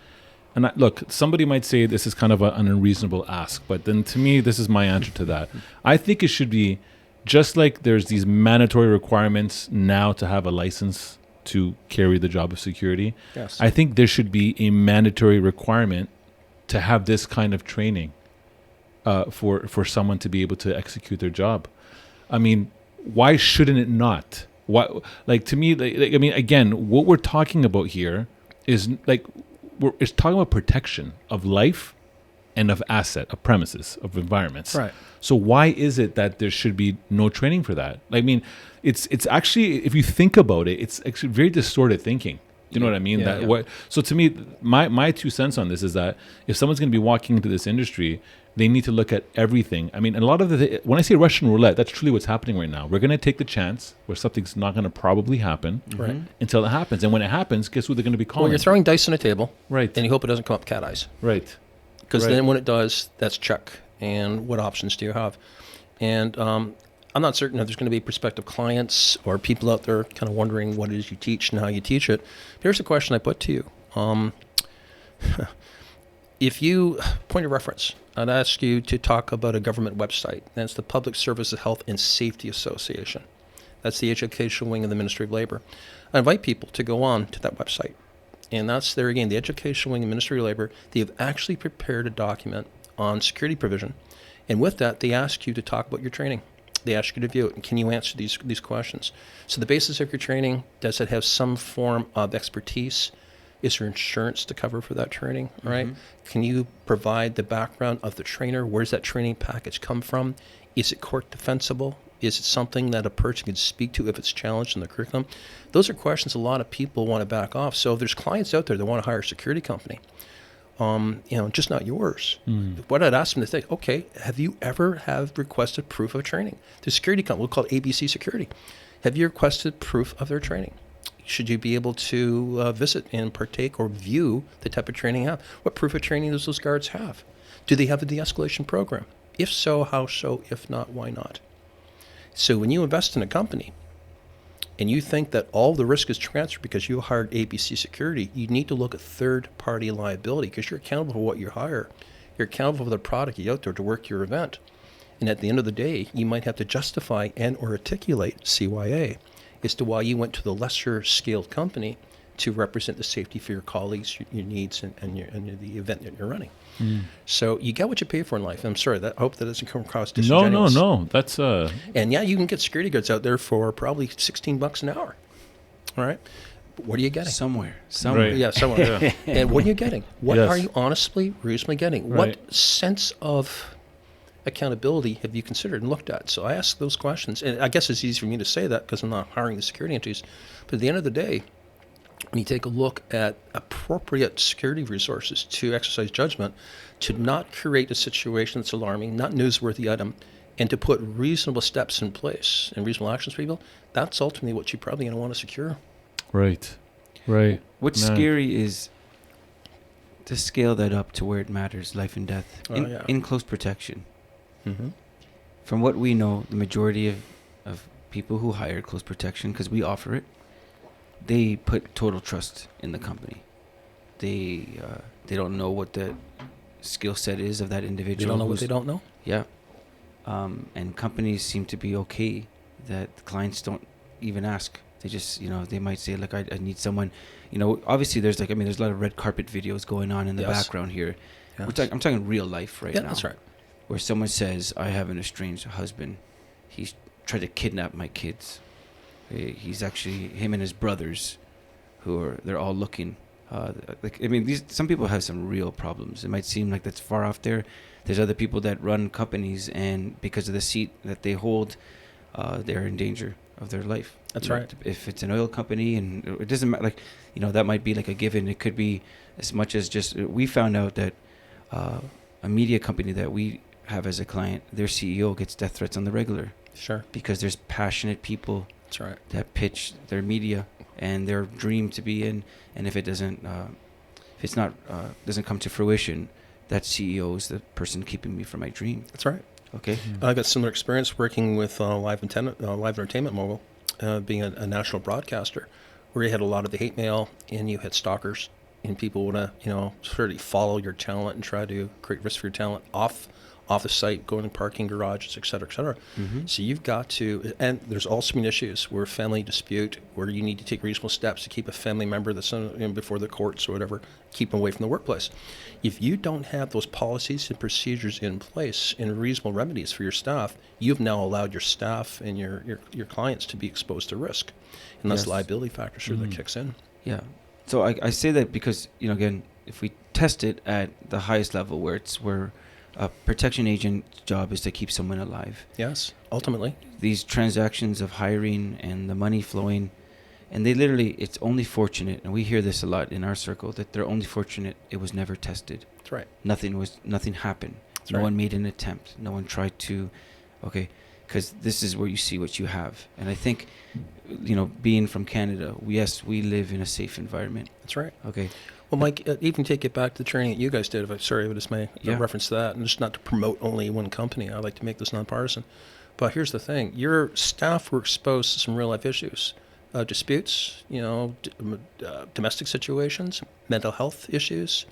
and look, somebody might say this is kind of an unreasonable ask, but then to me, this is my answer to that. I think it should be, just like there's these mandatory requirements now to have a license to carry the job of security. Yes. I think there should be a mandatory requirement to have this kind of training for someone to be able to execute their job. I mean, why shouldn't it not? Why, like, to me, I mean, again, what we're talking about here is it's talking about protection of life and of asset, of premises, of environments. Right. So why is it that there should be no training for that? I mean, it's actually, if you think about it, it's actually very distorted thinking. Do you know what I mean? Yeah. So to me, my 2 cents on this is that if someone's going to be walking into this industry, they need to look at everything. I mean, a lot of when I say Russian roulette, that's truly what's happening right now. We're going to take the chance where something's not going to probably happen until it happens. And when it happens, guess who they're going to be calling? Well, you're throwing dice on a table. Right. And you hope it doesn't come up cat eyes. Right. Because then when it does, that's check. And what options do you have? And I'm not certain if there's going to be prospective clients or people out there kind of wondering what it is you teach and how you teach it. But here's a question I put to you. If you, point of reference, I'd ask you to talk about a government website. That's the Public Services Health and Safety Association. That's the educational wing of the Ministry of Labor. I invite people to go on to that website. And that's there again, the educational wing of the Ministry of Labor. They have actually prepared a document on security provision. And with that, they ask you to talk about your training. They ask you to view it. And can you answer these questions? So the basis of your training, does it have some form of expertise? Is there insurance to cover for that training, right? Can you provide the background of the trainer? Where's that training package come from? Is it court defensible? Is it something that a person can speak to if it's challenged in the curriculum? Those are questions a lot of people want to back off. So if there's clients out there that want to hire a security company, just not yours. What I'd ask them to think, okay, have you ever have requested proof of training? The security company, we'll call it ABC Security. Have you requested proof of their training? Should you be able to visit and partake or view the type of training you have? What proof of training does those guards have? Do they have a de-escalation program? If so, how so? If not, why not? So when you invest in a company and you think that all the risk is transferred because you hired ABC Security, you need to look at third-party liability because you're accountable for what you hire. You're accountable for the product you out there to work your event. And at the end of the day, you might have to justify and or articulate CYA as to why you went to the lesser scaled company to represent the safety for your colleagues, your needs, and the event that you're running. So you get what you pay for in life. I'm sorry, I hope that doesn't come across disingenuous. No. That's And yeah, you can get security guards out there for probably $16 an hour. All right. But what are you getting? Somewhere. Right. Yeah, somewhere. Yeah. And what are you getting? What Yes. are you honestly, reasonably getting? Right. What sense of accountability have you considered and looked at? So I ask those questions. And I guess it's easy for me to say that because I'm not hiring the security entities. But at the end of the day, when you take a look at appropriate security resources to exercise judgment, to not create a situation that's alarming, not newsworthy item, and to put reasonable steps in place and reasonable actions for people, that's ultimately what you're probably going to want to secure. right. What's Man. scary is to scale that up to where it matters, life and death, Yeah. in close protection. Mm-hmm. From what we know, the majority of people who hire close protection, because we offer it, they put total trust in the company. They don't know what the skill set is of that individual. They don't know what who's- they don't know? Yeah. And companies seem to be okay that the clients don't even ask. They just, they might say, like, I need someone, obviously there's there's a lot of red carpet videos going on in the Yes. background here. Yes. I'm talking real life right Yeah, now. that's right. Where someone says, I have an estranged husband. He's tried to kidnap my kids. He's actually, him and his brothers, they're all looking. Some people have some real problems. It might seem like that's far off there. There's other people that run companies, and because of the seat that they hold, they're in danger of their life. That's right. If it's an oil company, and it doesn't matter, that might be like a given. It could be as much as just, we found out that a media company that we have as a client, their CEO gets death threats on the regular Sure. because there's passionate people That's right. that pitch their media and their dream to be in, and if it doesn't come to fruition, that CEO is the person keeping me from my dream. That's right. Okay. I got similar experience working with live entertainment mogul, being a national broadcaster, where you had a lot of the hate mail and you had stalkers, and people would sort of follow your talent and try to create risk for your talent off the site, going in parking garages, et cetera, et cetera. Mm-hmm. So you've got to, and there's also been issues where family dispute, where you need to take reasonable steps to keep a family member that's before the courts or whatever, keep them away from the workplace. If you don't have those policies and procedures in place and reasonable remedies for your staff, you've now allowed your staff and your clients to be exposed to risk. And that's Yes. the liability factor that kicks in. Yeah. So I say that because, again, if we test it at the highest level where a protection agent's job is to keep someone alive. Yes, ultimately. These transactions of hiring and the money flowing, and it's only fortunate, and we hear this a lot in our circle, that they're only fortunate it was never tested. That's right. Nothing happened. That's No right. one made an attempt. No one tried to, because this is where you see what you have. And I think, being from Canada, yes, we live in a safe environment. That's right. Okay. Well, Mike, even take it back to the training that you guys did. If I just may reference that, and just not to promote only one company. I like to make this nonpartisan. But here's the thing: your staff were exposed to some real life issues, disputes, domestic situations, mental health issues,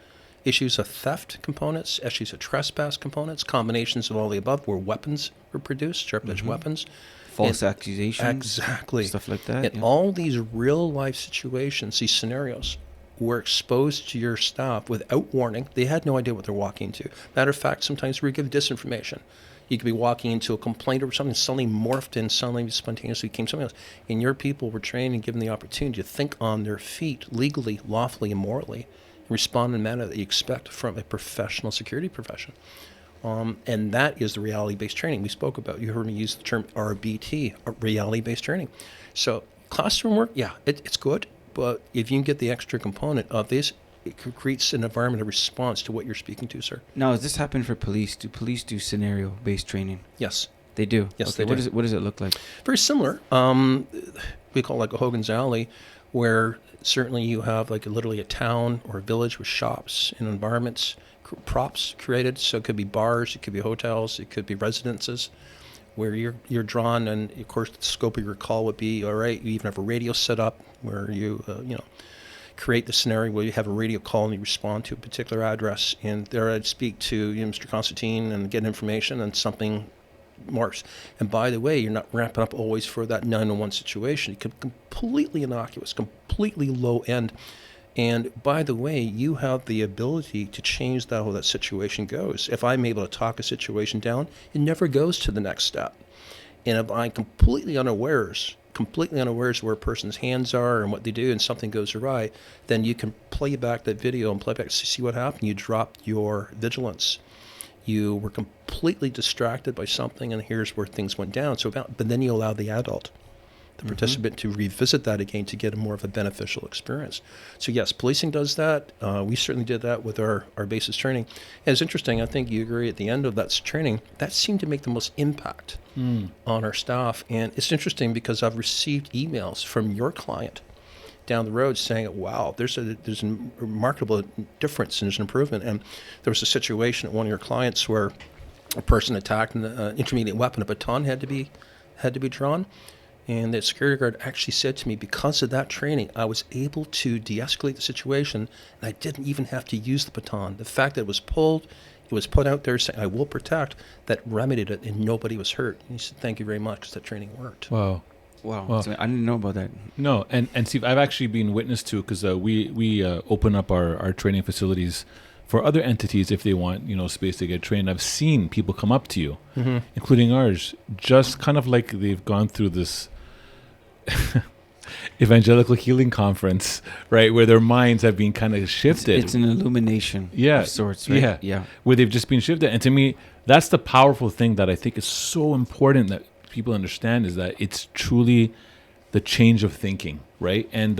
issues of theft components, issues of trespass components, combinations of all the above where weapons were produced, sharp-edged weapons. False And- accusations. Exactly. Stuff like that. And yeah. all these real-life situations, these scenarios, were exposed to your staff without warning. They had no idea what they're walking into. Matter of fact, sometimes we give disinformation. You could be walking into a complaint or something, suddenly morphed and suddenly spontaneously became something else. And your people were trained and given the opportunity to think on their feet, legally, lawfully, and morally, and respond in a manner that you expect from a professional security profession. And that is the reality-based training we spoke about. You heard me use the term RBT, reality-based training. So classroom work, yeah, it's good, but if you can get the extra component of this, it creates an environment of response to what you're speaking to, sir. Now, does this happen for police? Do police do scenario-based training? Yes. They do? Yes, okay. they do. What does it look like? Very similar. We call it like a Hogan's Alley, where certainly you have like literally a town or a village with shops and environments, props created. So it could be bars, it could be hotels, it could be residences, where you're drawn, and of course the scope of your call would be, all right, you even have a radio set up where you create the scenario where you have a radio call and you respond to a particular address, and there I'd speak to Mr. Constantine and get information, and something morphs. And by the way, you're not ramping up always for that 911 situation. It could be completely innocuous, completely low end. And by the way, you have the ability to change how that situation goes. If I'm able to talk a situation down, it never goes to the next step. And if I'm completely unawares where a person's hands are and what they do, and something goes awry, then you can play back that video and play back to see what happened. You dropped your vigilance. You were completely distracted by something, and here's where things went down. But then you allow the adult, the participant, to revisit that again to get a more of a beneficial experience. So yes, policing does that. We certainly did that with our basis training. And it's interesting, I think you agree, at the end of that training, that seemed to make the most impact on our staff. And it's interesting because I've received emails from your client down the road saying, wow, there's a remarkable difference and there's an improvement. And there was a situation at one of your clients where a person attacked an intermediate weapon, a baton had to be drawn. And the security guard actually said to me, because of that training, I was able to de-escalate the situation, and I didn't even have to use the baton. The fact that it was pulled, it was put out there saying, I will protect, that remedied it, and nobody was hurt. And he said, thank you very much, because that training worked. Wow. Wow. So I didn't know about that. No, and Steve, I've actually been witness to, because we open up our training facilities for other entities if they want, space to get trained. I've seen people come up to you, including ours, just kind of like they've gone through this evangelical healing conference, right, where their minds have been kind of shifted. It's an illumination of sorts, right? Yeah. Where they've just been shifted. And to me, that's the powerful thing that I think is so important that people understand, is that it's truly the change of thinking, right? And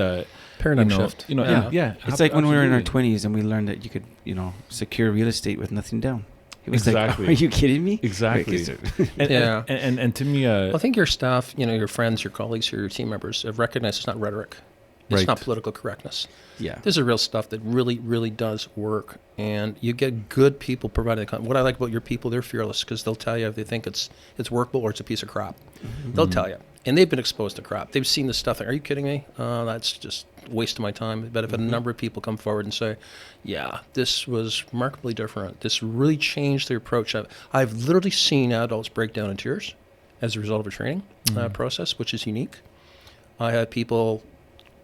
paradigm shift. It's like when we were in our 20s and we learned that you could, secure real estate with nothing down. It was exactly. Like, are you kidding me? Exactly. And to me, I think your staff, your friends, your colleagues, your team members have recognized it's not rhetoric. It's not political correctness. Yeah. This is real stuff that really, really does work. And you get good people providing the content. What I like about your people, they're fearless, because they'll tell you if they think it's workable or it's a piece of crap. They'll tell you. And they've been exposed to crap. They've seen this stuff. Like, are you kidding me? That's just a waste of my time. But if a number of people come forward and say, yeah, this was remarkably different, this really changed their approach. I've literally seen adults break down in tears as a result of a training process, which is unique. I had people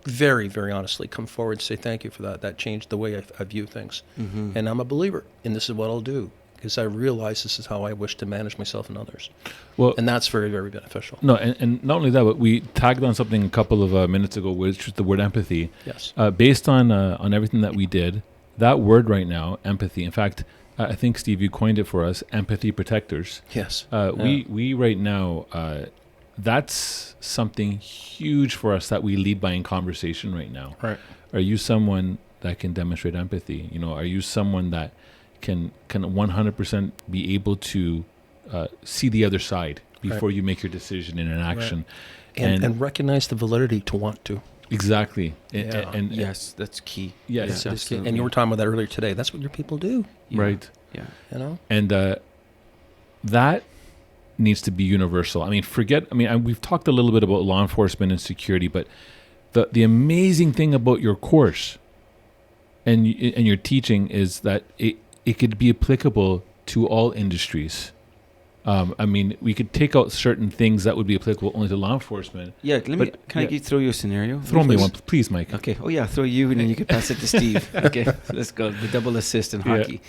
very, very honestly come forward and say, thank you for that. That changed the way I view things. And I'm a believer, and this is what I'll do, because I realize this is how I wish to manage myself and others. Well, and that's very, very beneficial. No, and not only that, but we tagged on something a couple of minutes ago, which was the word empathy. Yes. Based on everything that we did, that word right now, empathy. In fact, I think, Steve, you coined it for us, empathy protectors. Yes. We right now, that's something huge for us that we lead by in conversation right now. Right. Are you someone that can demonstrate empathy? Are you someone that can 100% be able to see the other side before you make your decision in an action, and recognize the validity to want to. Exactly. And yes, that's key. Yes, it's key. And you were talking about that earlier today. That's what your people do. Right. Yeah. And that needs to be universal. We've talked a little bit about law enforcement and security, but the amazing thing about your course and your teaching is that it could be applicable to all industries. I mean, we could take out certain things that would be applicable only to law enforcement. Yeah, can I throw you a scenario? Throw me one, please, Mike. Okay. Oh yeah, throw you and then you can pass it to Steve. Okay, let's go. The double assist in hockey.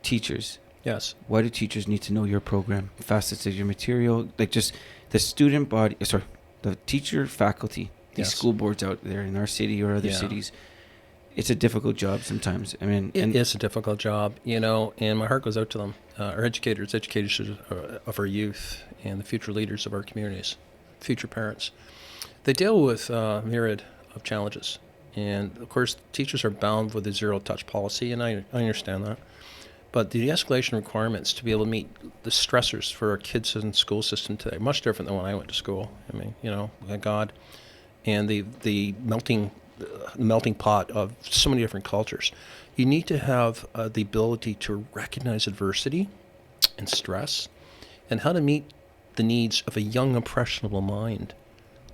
Teachers. Yes. Why do teachers need to know your program, facets of your material, like just the student body? Sorry, the teacher faculty. These school boards out there in our city or other cities. It's a difficult job sometimes. I mean, it is a difficult job, and my heart goes out to them. Our educators of our youth and the future leaders of our communities, future parents. They deal with a myriad of challenges. And, of course, teachers are bound with the zero-touch policy, and I understand that. But the de-escalation requirements to be able to meet the stressors for our kids in the school system today, much different than when I went to school. I mean, thank God. And the melting pot of so many different cultures. You need to have the ability to recognize adversity and stress and how to meet the needs of a young, impressionable mind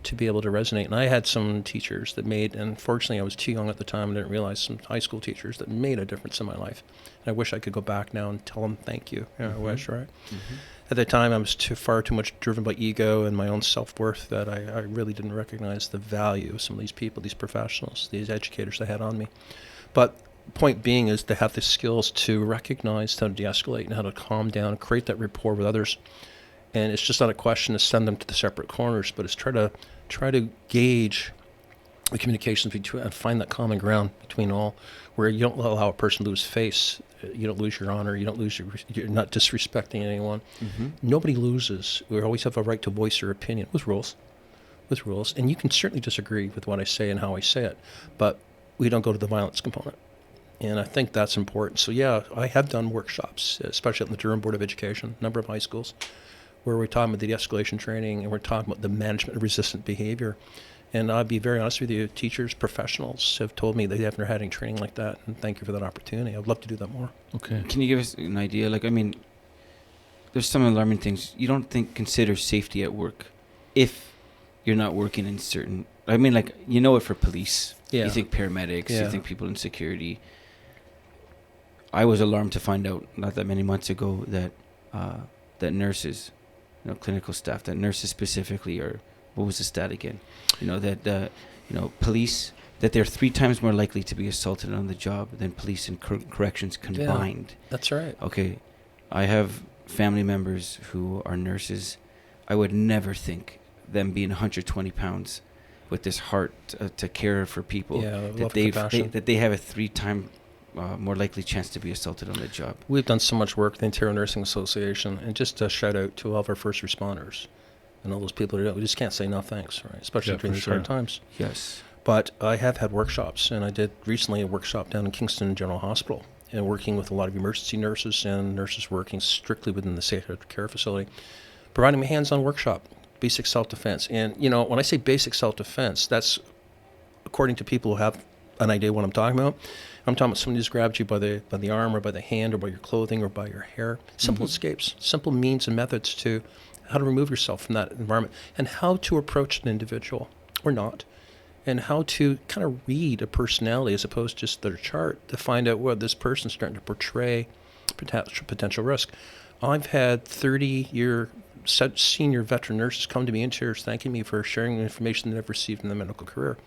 to be able to resonate. And I had some teachers that made, and fortunately I was too young at the time and didn't realize, some high school teachers that made a difference in my life. And I wish I could go back now and tell them thank you. I wish, right? Mm-hmm. At the time I was far too much driven by ego and my own self-worth that I really didn't recognize the value of some of these people, these professionals, these educators I had on me. But point being is to have the skills to recognize how to de-escalate and how to calm down and create that rapport with others. And it's just not a question to send them to the separate corners, but it's try to gauge the communications between and find that common ground between all, where you don't allow a person to lose face, you don't lose your honor, you're not disrespecting anyone. Mm-hmm. Nobody loses. We always have a right to voice your opinion with rules, and you can certainly disagree with what I say and how I say it, but we don't go to the violence component. And I think that's important. So yeah, I have done workshops, especially at the Durham Board of Education, a number of high schools, where we're talking about the de-escalation training and we're talking about the management of resistant behavior. And I'll be very honest with you, teachers, professionals have told me they haven't had any training like that, and thank you for that opportunity. I'd love to do that more. Okay. Can you give us an idea? Like, I mean, there's some alarming things. You don't consider safety at work if you're not working in certain, I mean, like, it for police. Yeah. You think paramedics, you think people in security. I was alarmed to find out not that many months ago that that nurses, clinical staff, that nurses specifically are, what was the stat again? Police, that they're 3 times more likely to be assaulted on the job than police and corrections combined. Yeah, that's right. Okay, I have family members who are nurses. I would never think them being 120 pounds with this heart to care for people, that they have a 3 time more likely chance to be assaulted on the job. We've done so much work with the Ontario Nursing Association, and just a shout out to all of our first responders and all those people we just can't say no thanks, right? Especially during these hard times. Yes. But I have had workshops, and I did recently a workshop down in Kingston General Hospital, and working with a lot of emergency nurses and nurses working strictly within the safe care facility, providing me hands-on workshop, basic self-defense. And, when I say basic self-defense, that's according to people who have an idea what I'm talking about. I'm talking about somebody who's grabbed you by the arm or by the hand or by your clothing or by your hair. Simple escapes, simple means and methods to how to remove yourself from that environment, and how to approach an individual or not, and how to kind of read a personality as opposed to just their chart to find out what this person's starting to portray potential risk. I've had 30-year senior veteran nurses come to me in tears thanking me for sharing the information they've received in their medical career.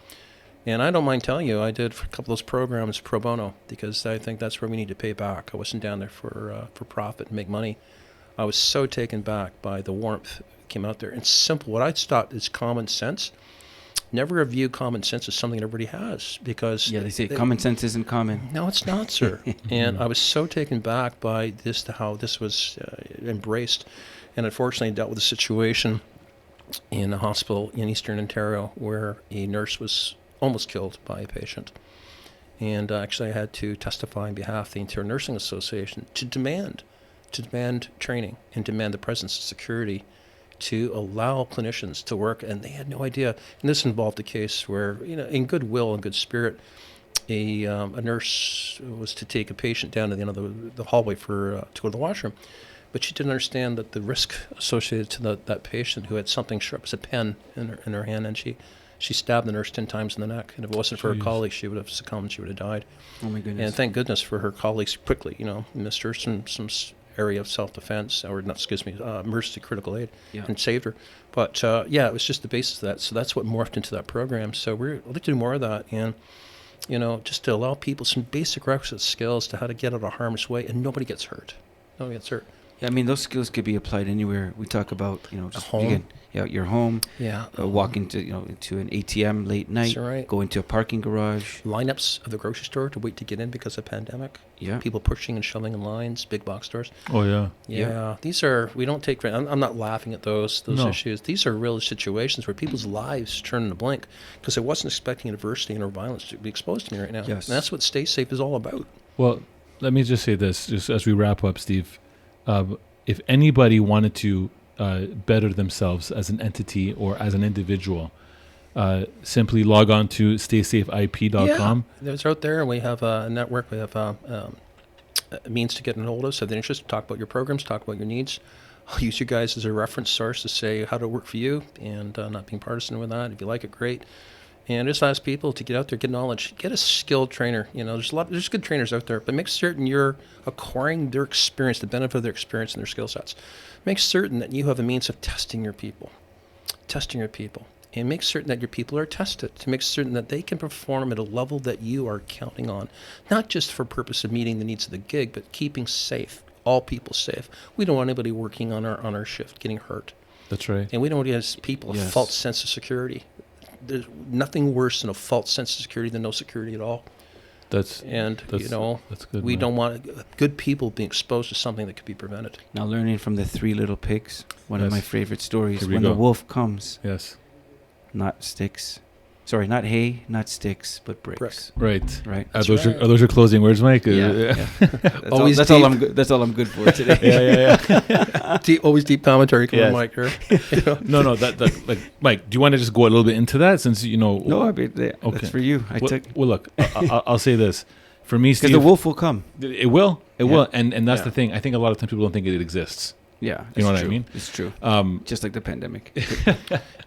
And I don't mind telling you, I did a couple of those programs pro bono because I think that's where we need to pay back. I wasn't down there for profit and make money. I was so taken back by the warmth that came out there. And simple, what I thought is common sense. Never view common sense as something everybody has because... Yeah, they say common sense isn't common. No, it's not, sir. And I was so taken back by how this was embraced. And unfortunately, I dealt with a situation in a hospital in Eastern Ontario where a nurse was almost killed by a patient. And actually I had to testify on behalf of the Ontario Nursing Association to demand training and demand the presence of security to allow clinicians to work, and they had no idea. And this involved a case where, in goodwill and good spirit, a nurse was to take a patient down to the end of the hallway to go to the washroom, but she didn't understand that the risk associated to that patient who had something sharp as a pen in her hand, and she She stabbed the nurse 10 times in the neck, and if it wasn't for her Jeez. colleagues, she would have succumbed. She would have died. Oh my goodness. And thank goodness for her colleagues quickly, missed her some area of self-defense, or not, emergency critical aid, Yeah. and saved her. But it was just the basis of that. So that's what morphed into that program. So I'd like to do more of that, and just to allow people some basic requisite skills to how to get out of harm's way, and nobody gets hurt. Nobody gets hurt. Yeah, I mean, those skills could be applied anywhere. We talk about, just home. again, your home, Yeah. walk into an ATM late night, That's right. go into a parking garage. Lineups of the grocery store to wait to get in because of pandemic. Yeah. People pushing and shoving in lines, big box stores. Oh yeah. Yeah, these are, we don't take, I'm not laughing at those No. issues. These are real situations where people's lives turn in a blink because I wasn't expecting adversity or violence to be exposed to me right now. Yes. And that's what Stay Safe is all about. Well, let me just say this, just as we wrap up, Steve. If anybody wanted to better themselves as an entity or as an individual, simply log on to staysafeip.com. Yeah, those out there. We have a network. We have a means to get in hold of us. If they're interested, talk about your programs, talk about your needs. I'll use you guys as a reference source to say how to work for you, and not being partisan with that. If you like it, great. And just ask people to get out there, get knowledge, get a skilled trainer. There's good trainers out there, but make certain you're acquiring their experience, the benefit of their experience and their skill sets. Make certain that you have a means of testing your people, and make certain that your people are tested to make certain that they can perform at a level that you are counting on, not just for purpose of meeting the needs of the gig, but keeping safe, all people safe. We don't want anybody working on our shift getting hurt, That's right. and we don't want to give people a Yes. false sense of security. There's nothing worse than a false sense of security than no security at all. That's That's good. we man. don't want good people being exposed to something that could be prevented. Now, learning from the Three Little Pigs, one of Yes. my favorite stories. Here we When go. the wolf comes, Yes. not sticks. Sorry, not hay, not sticks, but bricks. Bricks. Right. Right. That's Are right. those your closing words, Mike? Yeah. That's Always that's all deep. I'm good. That's all I'm good for today. yeah. Always deep commentary coming Yes. from Mike here. No. That like Mike. Do you want to just go a little bit into that since No, I mean, Okay. that's for you. I Well, took well, look. I'll say this. For me, because Steve, the wolf will come. it will. It Yeah. will. And that's Yeah. the thing. I think a lot of times people don't think it exists. Yeah, You know it's what I true. mean? It's true. Just like the pandemic.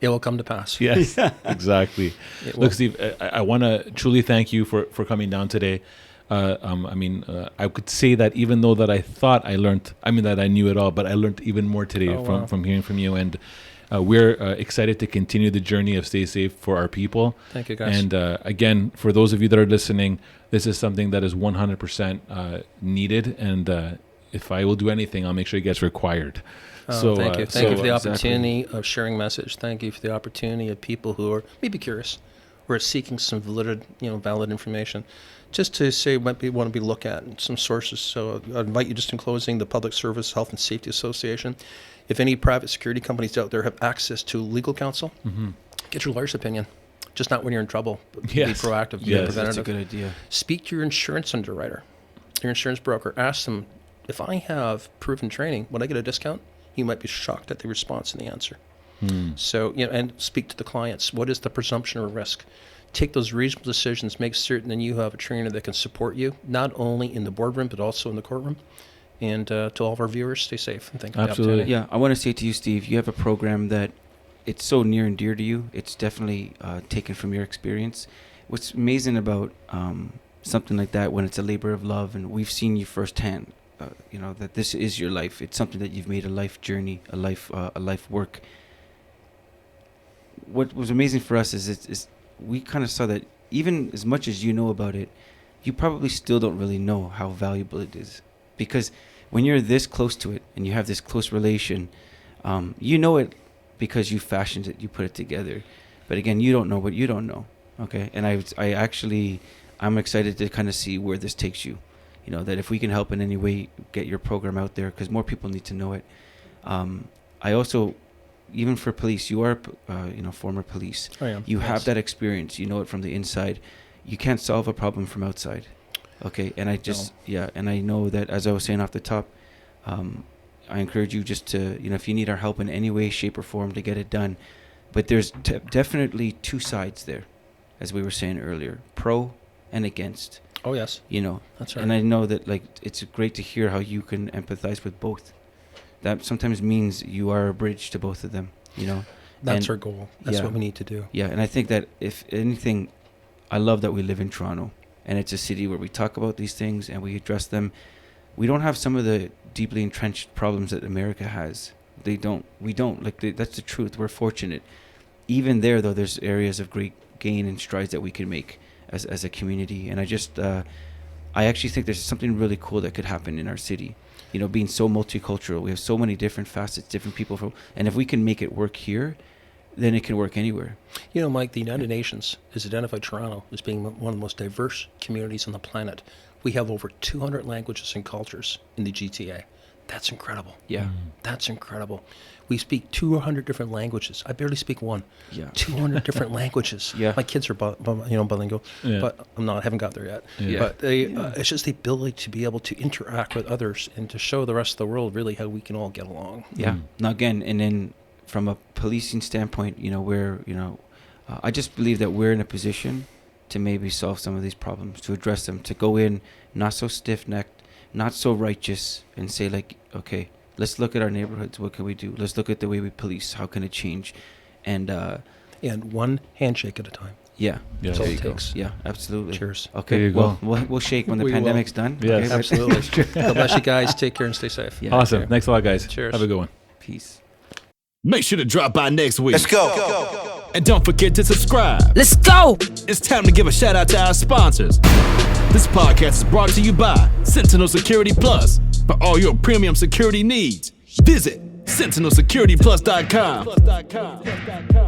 It will come to pass. yes, exactly. It will. Look, Steve, I want to truly thank you for coming down today. I could say that even though that I thought that I knew it all, but I learned even more today Oh, wow. from hearing from you. And we're excited to continue the journey of Stay Safe for our people. Thank you, guys. And again, for those of you that are listening, this is something that is 100% needed. And if I will do anything, I'll make sure it gets required. Oh, thank you. Thank you for the Exactly. opportunity of sharing message. Thank you for the opportunity of people who are maybe curious, who are seeking some valid information, just to say what we want to be looked at and some sources. So I invite you, just in closing, the Public Service Health and Safety Association. If any private security companies out there have access to legal counsel, get your lawyer's opinion. Just not when you're in trouble. But Yes. Be proactive. Be Yes. That's a preventative. good idea. Speak to your insurance underwriter, your insurance broker. Ask them, if I have proven training, would I get a discount? You might be shocked at the response and the answer. So, and speak to the clients. What is the presumption of risk? Take those reasonable decisions. Make certain that you have a trainer that can support you, not only in the boardroom, but also in the courtroom. And to all of our viewers, stay safe. And thank you for the Absolutely. opportunity. Yeah, I want to say to you, Steve, you have a program that it's so near and dear to you. It's definitely taken from your experience. What's amazing about something like that, when it's a labor of love, and we've seen you firsthand, that this is your life. It's something that you've made a life journey, a life work. What was amazing for us is we kind of saw that even as much as you know about it, you probably still don't really know how valuable it is, because when you're this close to it and you have this close relation, you know it because you fashioned it, you put it together. But again, you don't know what you don't know. Okay, and I'm excited to kind of see where this takes you. That if we can help in any way, get your program out there, because more people need to know it. I also, even for police, you are, former police. I am. You have Yes. that experience. You know it from the inside. You can't solve a problem from outside. Okay, and and I know that, as I was saying off the top, I encourage you just to, if you need our help in any way, shape, or form to get it done. But there's definitely two sides there, as we were saying earlier, pro and against. Oh, yes. That's right. And I know that it's great to hear how you can empathize with both. That sometimes means you are a bridge to both of them, That's And- our goal. That's yeah. what we need to do. Yeah, and I think that if anything, I love that we live in Toronto, and it's a city where we talk about these things and we address them. We don't have some of the deeply entrenched problems that America has. We don't. That's the truth. We're fortunate. Even there, though, there's areas of great gain and strides that we can make as a community. And I actually think there's something really cool that could happen in our city. You know, being so multicultural, we have so many different facets, different people and if we can make it work here, then it can work anywhere. You know, Mike, the United Nations has identified Toronto as being one of the most diverse communities on the planet. We have over 200 languages and cultures in the GTA. That's incredible. Yeah. That's incredible. We speak 200 different languages. I barely speak one. Yeah. 200 different languages. Yeah. My kids are bilingual, Yeah. but I'm not. I haven't got there yet. Yeah. But it's just the ability to be able to interact with others and to show the rest of the world really how we can all get along. Yeah. Now again, and then from a policing standpoint, you know, I just believe that we're in a position to maybe solve some of these problems, to address them, to go in not so stiff-necked, not so righteous, and say like, okay, let's look at our neighborhoods. What can we do? Let's look at the way we police. How can it change? And one handshake at a time. yeah, Yeah. That's all there it you go. takes. Yeah, absolutely. Cheers. Okay, There you well, go. we'll shake when the We will. pandemic's done. Yes. Okay, but- Absolutely. God bless you guys. Take care and stay safe. Yeah. Awesome. Okay. Thanks a lot, guys. Cheers. Have a good one. Peace. Make sure to drop by next week. Let's go. And don't forget to subscribe. Let's go! It's time to give a shout out to our sponsors. This podcast is brought to you by Sentinel Security Plus. For all your premium security needs, visit sentinelsecurityplus.com.